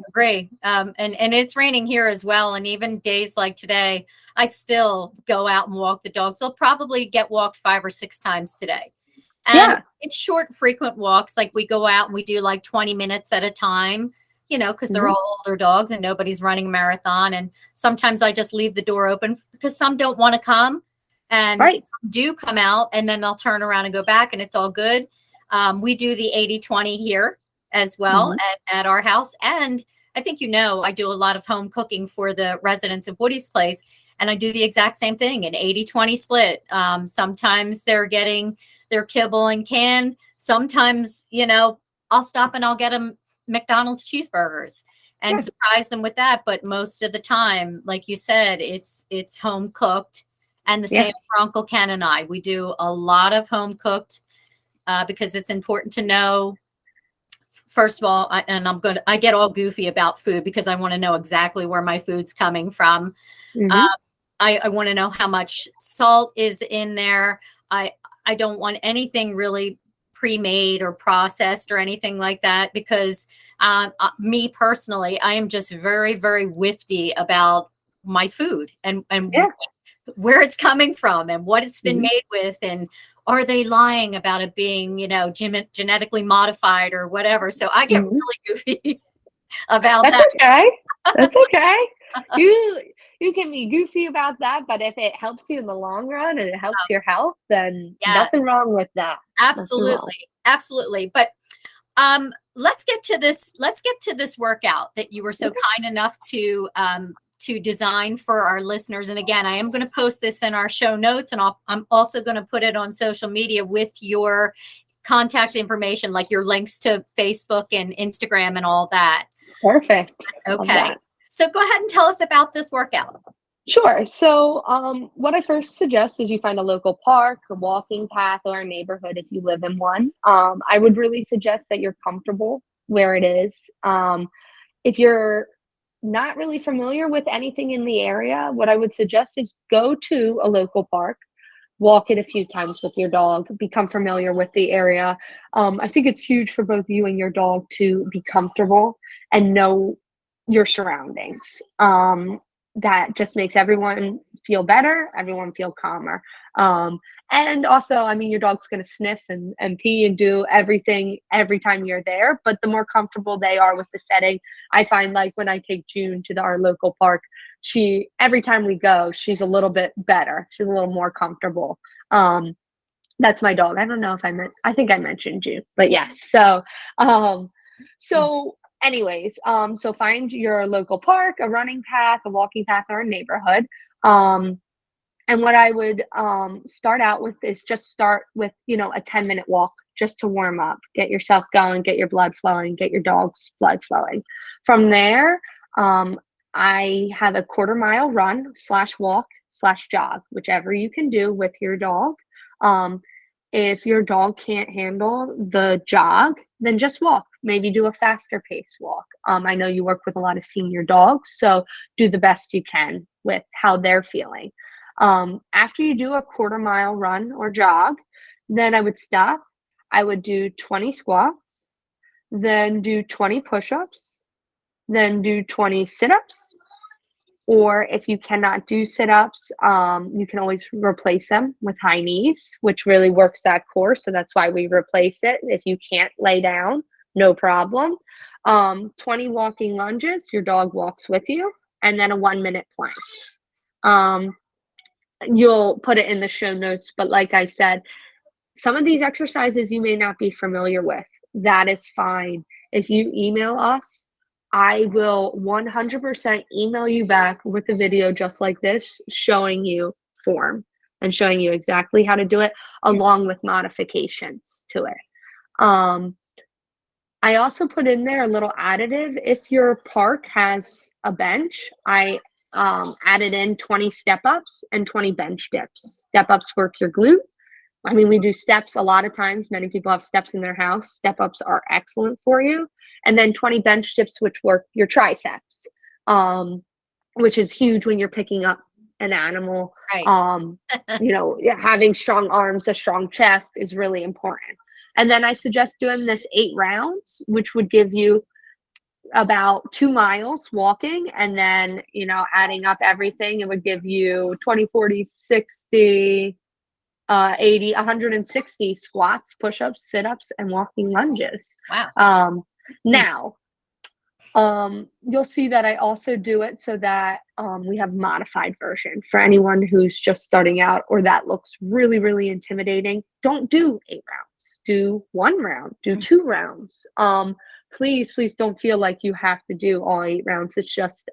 agree. And it's raining here as well. And even days like today, I still go out and walk the dogs. They'll probably get walked 5 or 6 times today. And it's short, frequent walks. Like we go out and we do like 20 minutes at a time, because they're all older dogs and nobody's running a marathon. And sometimes I just leave the door open because some don't want to come and some do come out and then they'll turn around and go back and it's all good. We do the 80-20 here as well at our house. And I think, I do a lot of home cooking for the residents of Woody's Place. And I do the exact same thing, an 80-20 split. Sometimes they're getting their kibble and canned. Sometimes, I'll stop and I'll get them McDonald's cheeseburgers and surprise them with that. But most of the time, like you said, it's home cooked. And the same for Uncle Ken and I. We do a lot of home cooked because it's important to know. First of all, I get all goofy about food because I want to know exactly where my food's coming from. I want to know how much salt is in there. I don't want anything really pre-made or processed or anything like that because me personally, I am just very, very whiffy about my food and where it's coming from and what it's been made with and are they lying about it being, genetically modified or whatever. So I get really goofy about that. Okay. That's okay. You can be goofy about that, but if it helps you in the long run and it helps your health, then nothing wrong with that. Absolutely. But let's get to this workout that you were so kind enough to design for our listeners. And again, I am going to post this in our show notes, and I'm also going to put it on social media with your contact information, like your links to Facebook and Instagram and all that. Perfect. Okay. So go ahead and tell us about this workout. Sure. So what I first suggest is you find a local park, a walking path, or a neighborhood if you live in one. I would really suggest that you're comfortable where it is. If you're not really familiar with anything in the area, what I would suggest is go to a local park, walk it a few times with your dog, become familiar with the area. I think it's huge for both you and your dog to be comfortable and know your surroundings. That just makes everyone feel better, everyone feel calmer. And also, I mean, your dog's going to sniff and pee and do everything every time you're there, but the more comfortable they are with the setting, I find like when I take June to our local park, every time we go, she's a little bit better. She's a little more comfortable. That's my dog. I don't know if I think I mentioned June, but yes. So anyways, so find your local park, a running path, a walking path, or a neighborhood. And what I would start out with is just start with, a 10-minute walk just to warm up, get yourself going, get your blood flowing, get your dog's blood flowing. From there, I have a 1/4 mile run / walk / jog, whichever you can do with your dog. If your dog can't handle the jog, then just walk. maybe do a faster pace walk. I know you work with a lot of senior dogs, so do the best you can with how they're feeling. After you do a 1/4 mile run or jog, then I would stop. I would do 20 squats, then do 20 push-ups, then do 20 sit-ups. Or if you cannot do sit-ups, you can always replace them with high knees, which really works that core. So that's why we replace it. If you can't lay down, no problem. 20 walking lunges, your dog walks with you, and then a 1-minute plank. You'll put it in the show notes, but like I said, some of these exercises you may not be familiar with. That is fine. If you email us, I will 100% email you back with a video just like this, showing you form and showing you exactly how to do it, along with modifications to it. I also put in there a little additive. If your park has a bench, I added in 20 step-ups and 20 bench dips. Step-ups work your glute. I mean, we do steps a lot of times. Many people have steps in their house. Step-ups are excellent for you. And then 20 bench dips, which work your triceps, which is huge when you're picking up an animal. Right. Having strong arms, a strong chest is really important. And then I suggest doing this 8 rounds, which would give you about 2 miles walking. And then, adding up everything, it would give you 20, 40, 60, 80, 160 squats, push-ups, sit-ups, and walking lunges. Wow. Now, you'll see that I also do it so that we have modified version for anyone who's just starting out or that looks really, really intimidating. Don't do 8 rounds. Do 1 round. Do 2 rounds. Please don't feel like you have to do all 8 rounds. It's just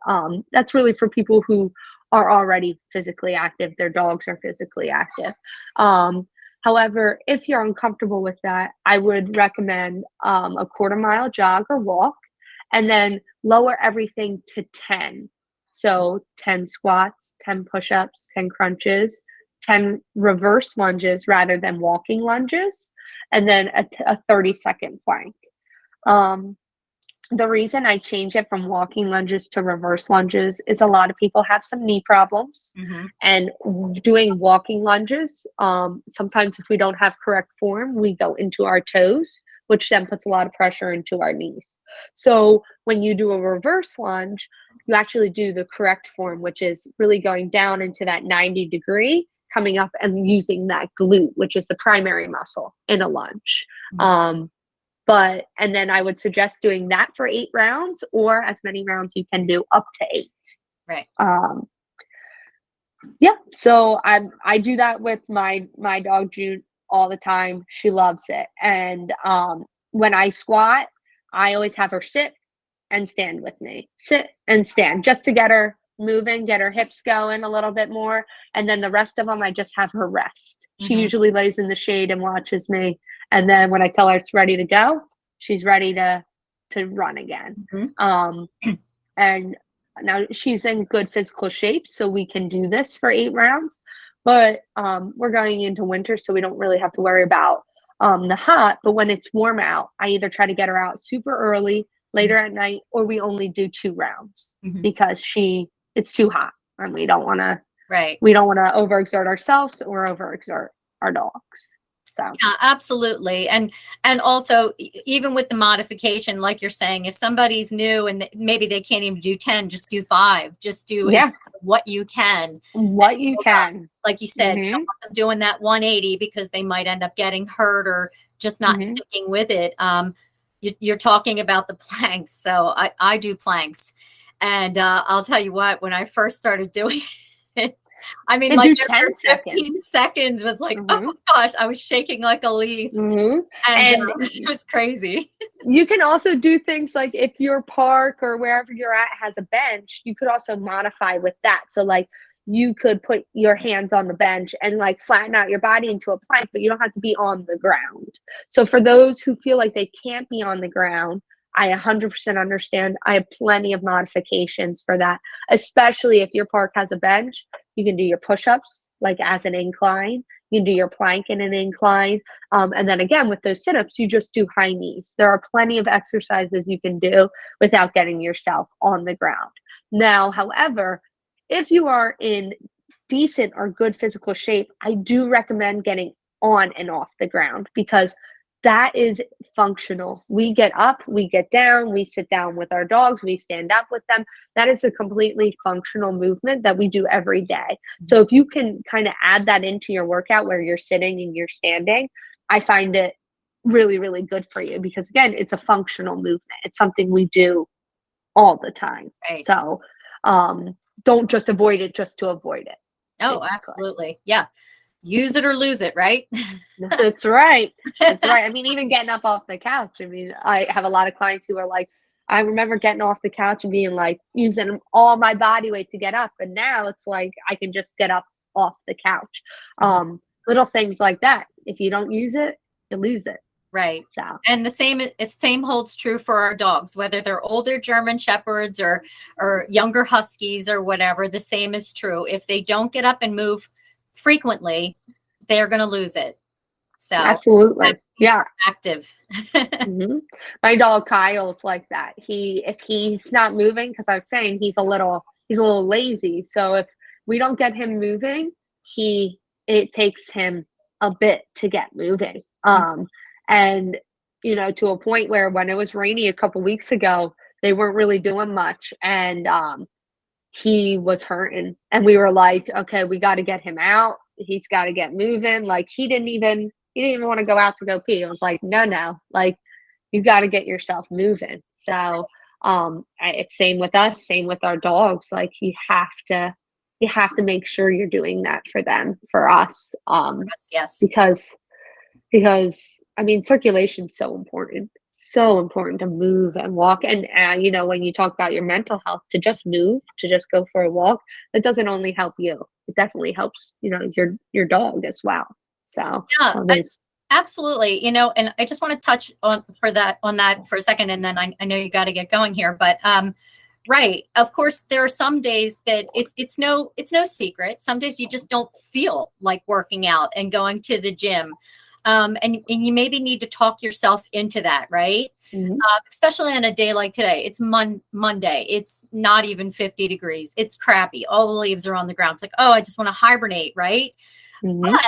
that's really for people who are already physically active. Their dogs are physically active. However, if you're uncomfortable with that, I would recommend a 1/4 mile jog or walk, and then lower everything to 10. So 10 squats, 10 push-ups, 10 crunches, 10 reverse lunges rather than walking lunges, and then a 30-second plank. The reason I change it from walking lunges to reverse lunges is a lot of people have some knee problems. Mm-hmm. And doing walking lunges, sometimes if we don't have correct form, we go into our toes, which then puts a lot of pressure into our knees. So when you do a reverse lunge, you actually do the correct form, which is really going down into that 90 degree, coming up and using that glute, which is the primary muscle in a lunge. Mm-hmm. And then I would suggest doing that for 8 rounds, or as many rounds you can do, up to 8. Right. So I do that with my dog June all the time. She loves it. And when I squat, I always have her sit and stand with me. Sit and stand, just to get her moving, get her hips going a little bit more. And then the rest of them, I just have her rest. She usually lays in the shade and watches me. And then when I tell her it's ready to go, she's ready to run again. And now she's in good physical shape, so we can do this for 8 rounds. But we're going into winter, so we don't really have to worry about the hot. But when it's warm out, I either try to get her out super early, later at night, or we only do 2 rounds because it's too hot, and we don't want to overexert ourselves or overexert our dogs. So yeah, absolutely. And also, even with the modification, like you're saying, if somebody's new and maybe they can't even do 10, just do 5. Just do what you can. What you can. Like you said, you don't want them doing that 180 because they might end up getting hurt or just not sticking with it. You're talking about the planks. So I do planks. And I'll tell you what, when I first started doing it, I mean, like 15 seconds was like, oh my gosh, I was shaking like a leaf. And it was crazy. You can also do things like if your park or wherever you're at has a bench, you could also modify with that. So like you could put your hands on the bench and like flatten out your body into a plank, but you don't have to be on the ground. So for those who feel like they can't be on the ground, I 100% understand. I have plenty of modifications for that, especially if your park has a bench. You can do your push-ups like as an incline. You can do your plank in an incline. And then again, with those sit-ups, you just do high knees. There are plenty of exercises you can do without getting yourself on the ground. Now, however, if you are in decent or good physical shape, I do recommend getting on and off the ground, because that is functional. We get up, we get down, we sit down with our dogs, we stand up with them. That is a completely functional movement that we do every day. So if you can kind of add that into your workout where you're sitting and you're standing, I find it really, really good for you, because again, it's a functional movement. It's something we do all the time. Right. So don't just avoid it just to avoid it. Oh, basically. absolutely. Yeah. Use it or lose it, right? That's right. That's right. I mean, even getting up off the couch. I mean, I have a lot of clients who are like, I remember getting off the couch and being like, using all my body weight to get up. And now it's like, I can just get up off the couch. Little things like that. If you don't use it, you lose it. Right. So. And the same holds true for our dogs, whether they're older German Shepherds or younger Huskies or whatever. The same is true. If they don't get up and move frequently, they're going to lose it. So absolutely. Yeah. Active. My dog Kyle's like that. If he's not moving, because I was saying he's a little lazy. So if we don't get him moving, it takes him a bit to get moving. And to a point where when it was rainy a couple weeks ago, they weren't really doing much, and he was hurting, and we were like, okay, we got to get him out. He's got to get moving. Like he didn't even want to go out to go pee. I was like, no, like you got to get yourself moving. So it's same with us, same with our dogs. Like you have to make sure you're doing that for them, for us. Yes. Because I mean, circulation is so important to move and walk. And, when you talk about your mental health, to just move, to just go for a walk, that doesn't only help you. It definitely helps, your dog as well. So yeah, absolutely. And I just want to touch on that for a second. And then I know you got to get going here, but, right. Of course, there are some days that it's no secret. Some days you just don't feel like working out and going to the gym. And you maybe need to talk yourself into that, right? Especially on a day like today. It's Monday. It's not even 50 degrees. It's crappy. All the leaves are on the ground. It's like, oh, I just want to hibernate, right? But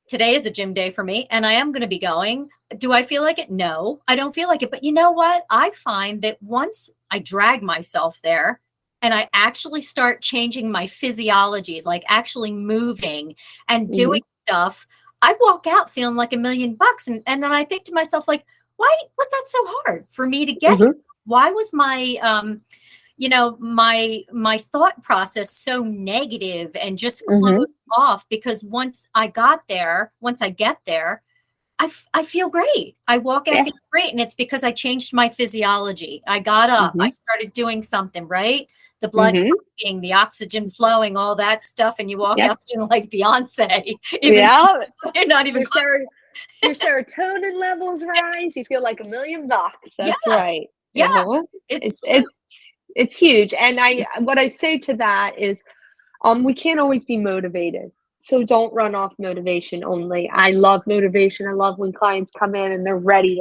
today is a gym day for me, and I am going to be going. Do I feel like it? No, I don't feel like it. But you know what? I find that once I drag myself there and I actually start changing my physiology, like actually moving and doing stuff, I walk out feeling like $1,000,000. And then I think to myself, like, why was that so hard for me to get here? Why was my, my thought process so negative and just closed off? Because once I get there, I feel great. I walk out feeling great. And it's because I changed my physiology. I got up, I started doing something, right? The blood pumping, the oxygen flowing, all that stuff. And you walk out feeling like Beyonce. You're not even your serotonin levels rise. You feel like $1,000,000. That's right. Yeah. It's huge. And what I say to that is, we can't always be motivated. So don't run off motivation only. I love motivation. I love when clients come in and they're ready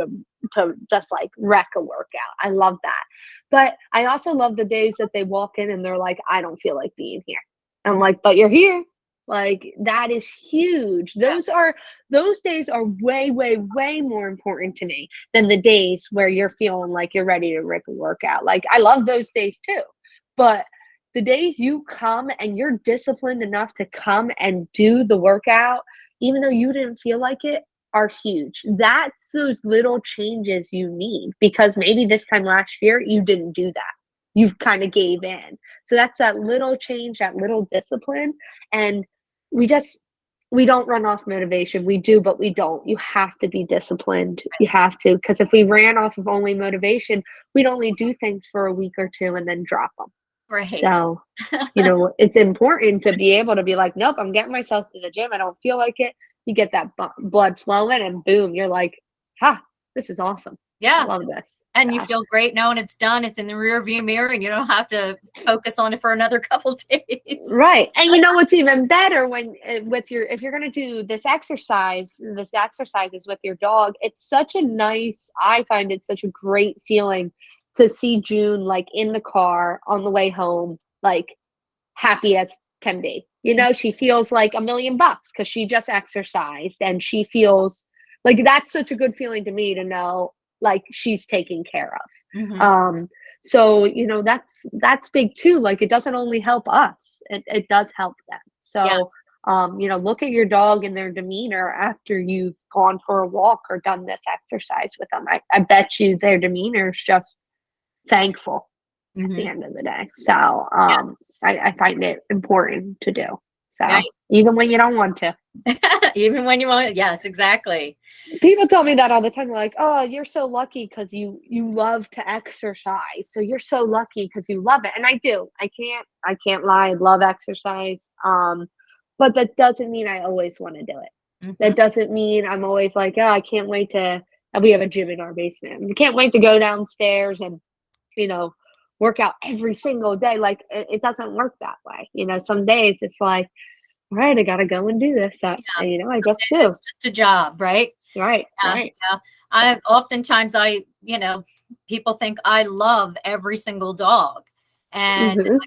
to just like wreck a workout. I love that. But I also love the days that they walk in and they're like, I don't feel like being here. I'm like, but you're here. Like that is huge. Those days are way, way, way more important to me than the days where you're feeling like you're ready to rip a workout. Like I love those days too. But the days you come and you're disciplined enough to come and do the workout, even though you didn't feel like it, are huge. That's those little changes you need, because maybe this time last year you didn't do that. You've kind of gave in. So that's that little change, that little discipline. And we don't run off motivation. We do, but we don't. You have to be disciplined. You have to, because if we ran off of only motivation, we'd only do things for a week or two and then drop them. Right. So, it's important to be able to be like, nope, I'm getting myself to the gym. I don't feel like it. You get that blood flowing and boom, you're like, this is awesome. Yeah. I love this. And you feel great knowing it's done. It's in the rear view mirror and you don't have to focus on it for another couple days. Right. And you know what's even better when if you're going to do this exercises with your dog, it's such a nice, I find it such a great feeling to see June like in the car on the way home, like happy as can be. You know, she feels like $1,000,000 because she just exercised, and she feels like that's such a good feeling to me to know like she's taken care of. Mm-hmm. So, you know, that's big too. Like it doesn't only help us, it does help them. So, Yes. you know, look at your dog and their demeanor after you've gone for a walk or done this exercise with them. I bet you their demeanor is just thankful at the end of the day. So, Yes. I find it important to do. So, Right. even when you don't want to. Even when you want, yes, exactly. People tell me that all the time. They're like, "Oh, you're so lucky because you love to exercise. So you're so lucky because you love it." And I do. I can't lie. I love exercise. But that doesn't mean I always want to do it. Mm-hmm. That doesn't mean I'm always like, "Oh, I can't wait to." We have a gym in our basement. I can't wait to go downstairs and, you know, work out every single day. Like it doesn't work that way. You know, some days it's like, all right, I gotta go and do this. Yeah. And, you know, I just do. It's just a job, right? Right, Yeah, right. yeah. Oftentimes you know, people think I love every single dog, and Mhm.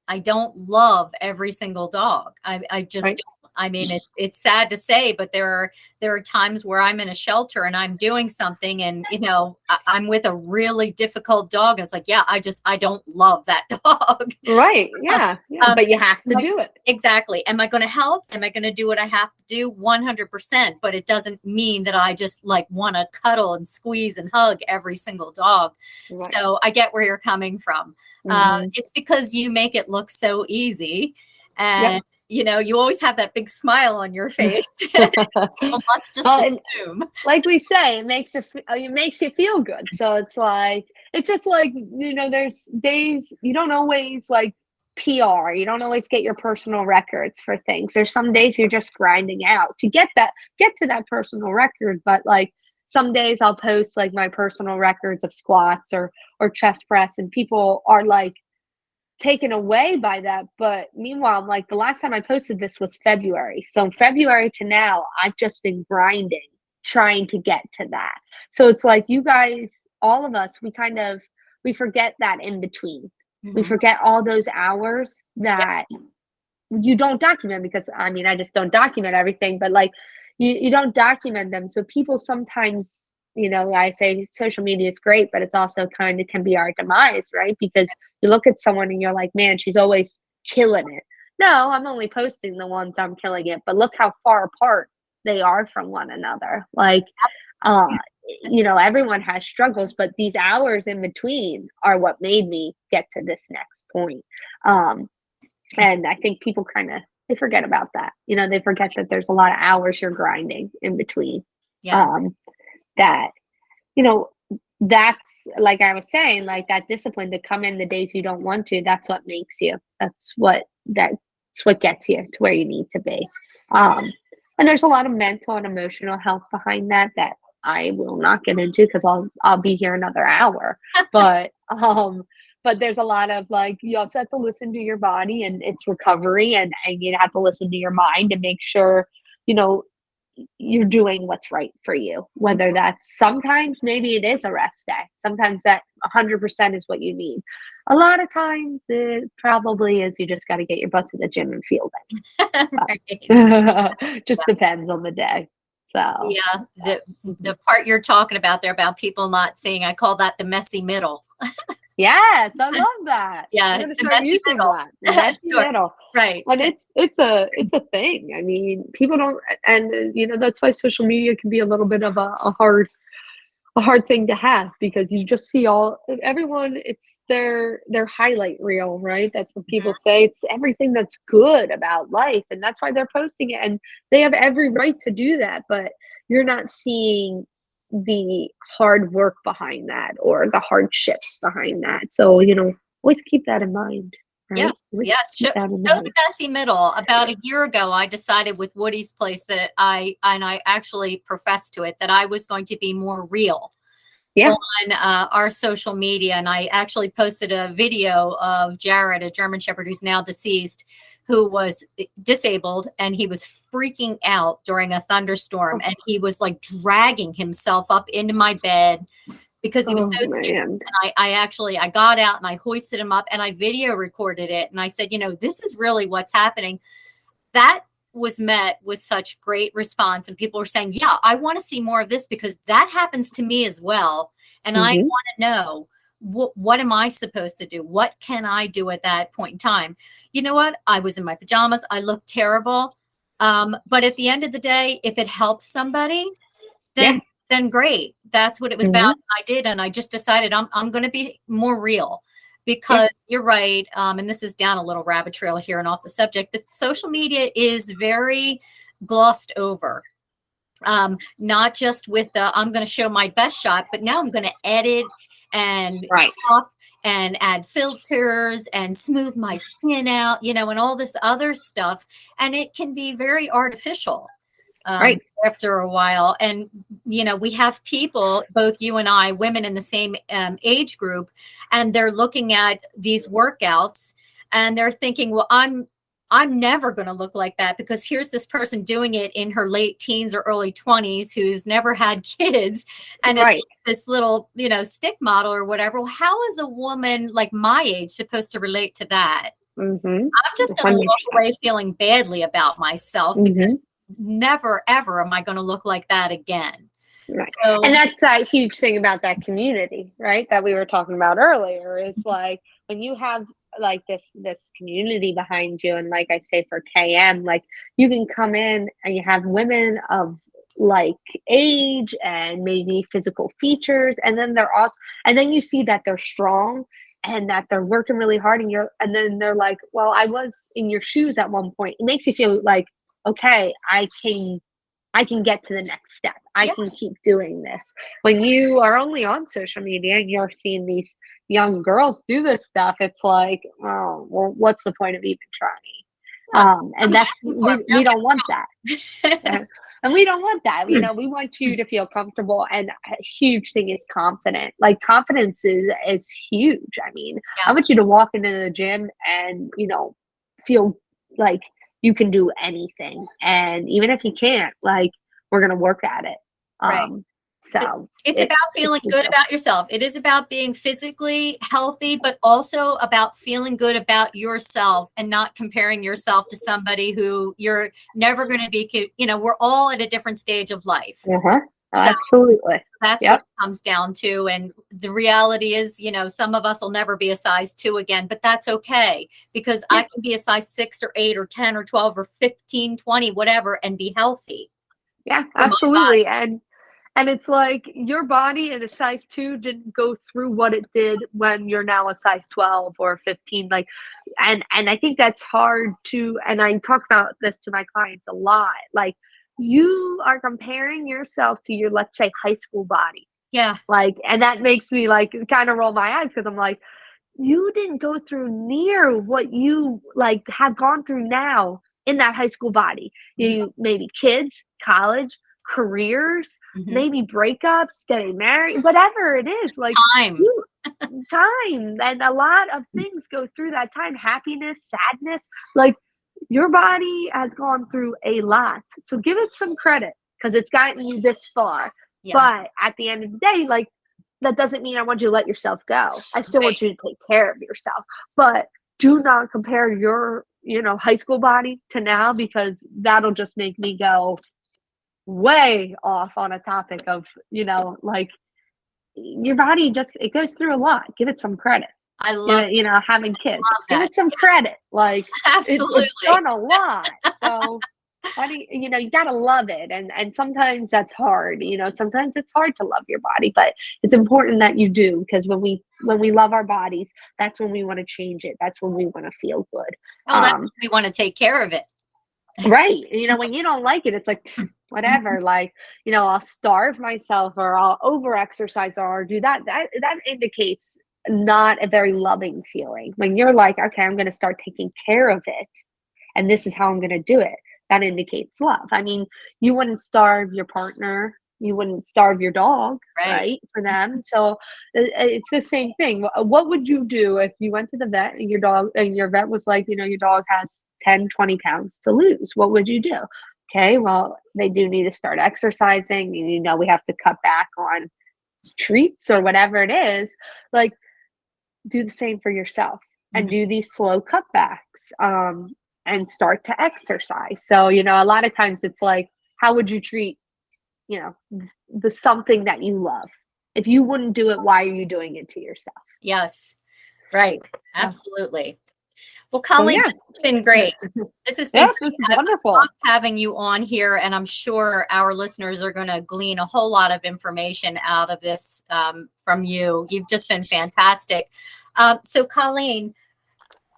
I don't love every single dog. I just Right. don't. I mean, it's sad to say, but there are times where I'm in a shelter and I'm doing something, and you know, I'm with a really difficult dog, and it's like, yeah, I don't love that dog. Right. Yeah. Yeah. But you have to Am I- do it. Exactly. Am I going to help? Am I going to do what I have to do? 100%. But it doesn't mean that I just like want to cuddle and squeeze and hug every single dog. Right. So I get where you're coming from. Mhm. It's because you make it look so easy. Yep. And, you know, you always have that big smile on your face. People must just Well, and assume. like we say, it makes you feel good. So it's like it's just like, you know, there's days you don't always like PR. You don't always get your personal records for things. There's some days you're just grinding out to get to that personal record. But like some days I'll post like my personal records of squats or chest press, and people are like taken away by that. But meanwhile, I'm like, the last time I posted this was February. So February to now, I've just been grinding, trying to get to that. So it's like you guys, all of us, we forget that in between. We Mhm. forget all those hours that you don't document, because I mean, I just don't document everything, but like you don't document them. So people sometimes, you know, I say social media is great, but it's also kind of can be our demise, right? Because you look at someone and you're like, man, she's always killing it. No, I'm only posting the ones I'm killing it, but look how far apart they are from one another. Like, uh, you know, everyone has struggles, but these hours in between are what made me get to this next point. And I think people they forget about that. You know, they forget that there's a lot of hours you're grinding in between. Yeah. That, you know, that's like I was saying, like that discipline to come in the days you don't want to, that's what makes you. That's what gets you to where you need to be. And there's a lot of mental and emotional health behind that I will not get into because I'll be here another hour. But there's a lot of like, you also have to listen to your body and its recovery, and you have to listen to your mind and make sure, you know, you're doing what's right for you. Whether that's sometimes maybe it is a rest day. Sometimes that 100% is what you need. A lot of times it probably is you just got to get your butt to the gym and feel it. Just depends on the day. So yeah, the part you're talking about there about people not seeing, I call that the messy middle. Yes, I love that. Yeah, I'm gonna it's a start messy using middle. that. The messy Sure. middle. Right. And it's a thing. I mean, people don't, and you know, that's why social media can be a little bit of a hard thing to have, because you just see everyone, it's their highlight reel, right? That's what people say. It's everything that's good about life, and that's why they're posting it, and they have every right to do that, but you're not seeing the hard work behind that or the hardships behind that. So, you know, always keep that in mind, right? Yes. Show the messy middle. About a year ago, I decided with Woody's place that I actually professed to it that I was going to be more real. Yeah. on our social media, and I actually posted a video of Jared, a German Shepherd who's now deceased, who was disabled, and he was freaking out during a thunderstorm, and he was like dragging himself up into my bed because he was so scared. And I got out and I hoisted him up and I video recorded it. And I said, this is really what's happening. That was met with such great response. And people were saying, yeah, I want to see more of this because that happens to me as well. And I want to know, what am I supposed to do? What can I do at that point in time? You know what? I was in my pajamas. I looked terrible. But at the end of the day, if it helps somebody, then great. That's what it was about. I did. And I just decided I'm going to be more real because you're right. And this is down a little rabbit trail here and off the subject, but social media is very glossed over. Not just with I'm going to show my best shot, but now I'm going to edit and crop and add filters and smooth my skin out, and all this other stuff. And it can be very artificial after a while. And, we have people, both you and I, women in the same age group, and they're looking at these workouts and they're thinking, well, I'm never going to look like that because here's this person doing it in her late teens or early 20s who's never had kids and is this little, stick model or whatever. Well, how is a woman like my age supposed to relate to that? I'm just going to walk away feeling badly about myself because never, ever am I going to look like that again. Right. So, and that's a huge thing about that community, right? That we were talking about earlier is like when you have like this community behind you, and like I say for KM, like you can come in and you have women of like age and maybe physical features, and then then you see that they're strong and that they're working really hard, and then they're like, well, I was in your shoes at one point. It makes you feel like, okay, I can get to the next step. I can keep doing this. When you are only on social media and you're seeing these young girls do this stuff, it's like, oh, well, what's the point of even trying? And that's, we don't want that. And we don't want that. We want you to feel comfortable. And a huge thing is confident. Like confidence is huge. I mean, I want you to walk into the gym and, feel like you can do anything. And even if you can't, like, we're going to work at it. So it's about feeling good about yourself. It is about being physically healthy, but also about feeling good about yourself and not comparing yourself to somebody who you're never going to be. We're all at a different stage of life. Absolutely. That's what it comes down to. And the reality is, some of us will never be a size 2 again, but that's okay because I can be a size 6 or 8 or 10 or 12 or 15, 20, whatever, and be healthy. Yeah, absolutely. And it's like your body in a size 2 didn't go through what it did when you're now a size 12 or 15. Like, and I think that's hard to, and I talk about this to my clients a lot. Like, you are comparing yourself to your, let's say, high school body. Yeah. Like, and that makes me like kind of roll my eyes because I'm like, you didn't go through near what you like have gone through now in that high school body. You maybe kids, college, careers, maybe breakups, getting married, whatever it is, like time, and a lot of things go through that time. Happiness, sadness, like your body has gone through a lot. So give it some credit because it's gotten you this far. But at the end of the day, like that doesn't mean I want you to let yourself go. I still want you to take care of yourself, but do not compare your, high school body to now because that'll just make me go way off on a topic of, like your body it goes through a lot. Give it some credit. I love, having kids. Give it some credit. Like absolutely, it's done a lot. So you gotta love it. And sometimes that's hard. Sometimes it's hard to love your body, but it's important that you do because when we love our bodies, that's when we want to change it. That's when we want to feel good. Oh, that's when we want to take care of it. Right. When you don't like it, it's like whatever, like, I'll starve myself or I'll over exercise or do that. That indicates not a very loving feeling. When you're like, okay, I'm going to start taking care of it and this is how I'm going to do it. That indicates love. I mean, you wouldn't starve your partner you wouldn't starve your dog, Right. right, for them. So it's the same thing. What would you do if you went to the vet and your vet was like, your dog has 10, 20 pounds to lose? What would you do? Okay, well, they do need to start exercising, and we have to cut back on treats or whatever it is. Like, do the same for yourself and do these slow cutbacks, and start to exercise. So, a lot of times it's like, how would you treat, the something that you love? If you wouldn't do it, why are you doing it to yourself? Yes. Right. Absolutely. Well, Colleen, this has been great. This has been it's wonderful. I love having you on here, and I'm sure our listeners are going to glean a whole lot of information out of this from you. You've just been fantastic. So, Colleen,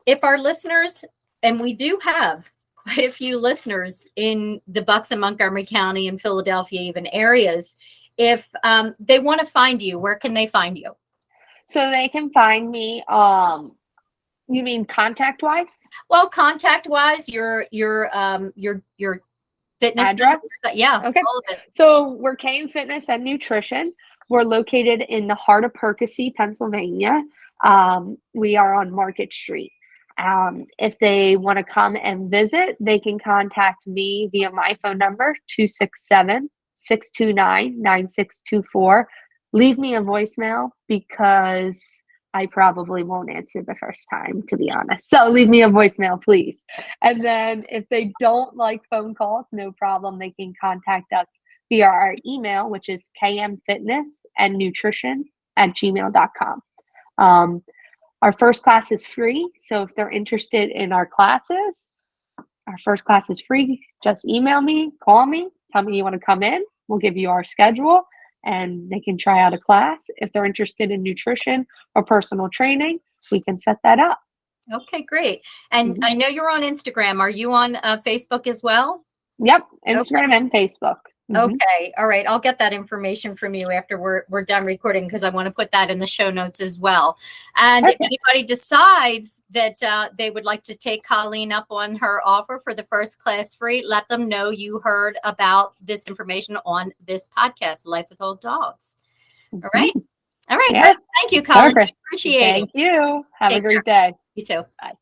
if our listeners, and we do have quite a few listeners in the Bucks and Montgomery County and Philadelphia even areas, if they want to find you, where can they find you? So they can find me, you mean contact wise? Well, contact wise, your fitness address. Yeah. Okay. All of it. So we're Kane Fitness and Nutrition. We're located in the heart of Perkasie, Pennsylvania. We are on Market Street. If they want to come and visit, they can contact me via my phone number, 267-629-9624. Leave me a voicemail because I probably won't answer the first time, to be honest. So leave me a voicemail, please. And then if they don't like phone calls, no problem. They can contact us via our email, which is kmfitnessandnutrition@gmail.com. Our first class is free. So if they're interested in our classes, our first class is free. Just email me, call me, tell me you want to come in. We'll give you our schedule and they can try out a class. If they're interested in nutrition or personal training, we can set that up. Okay, great. And I know you're on Instagram. Are you on Facebook as well? Yep, Instagram and Facebook. Okay, all right. I'll get that information from you after we're done recording because I want to put that in the show notes as well. And if anybody decides that they would like to take Colleen up on her offer for the first class free, let them know you heard about this information on this podcast, Life with Old Dogs. All right. All right. Yeah. Good. Thank you, Colleen. Perfect. Appreciate it. Thank you. Have Take a great care. day. You too. Bye.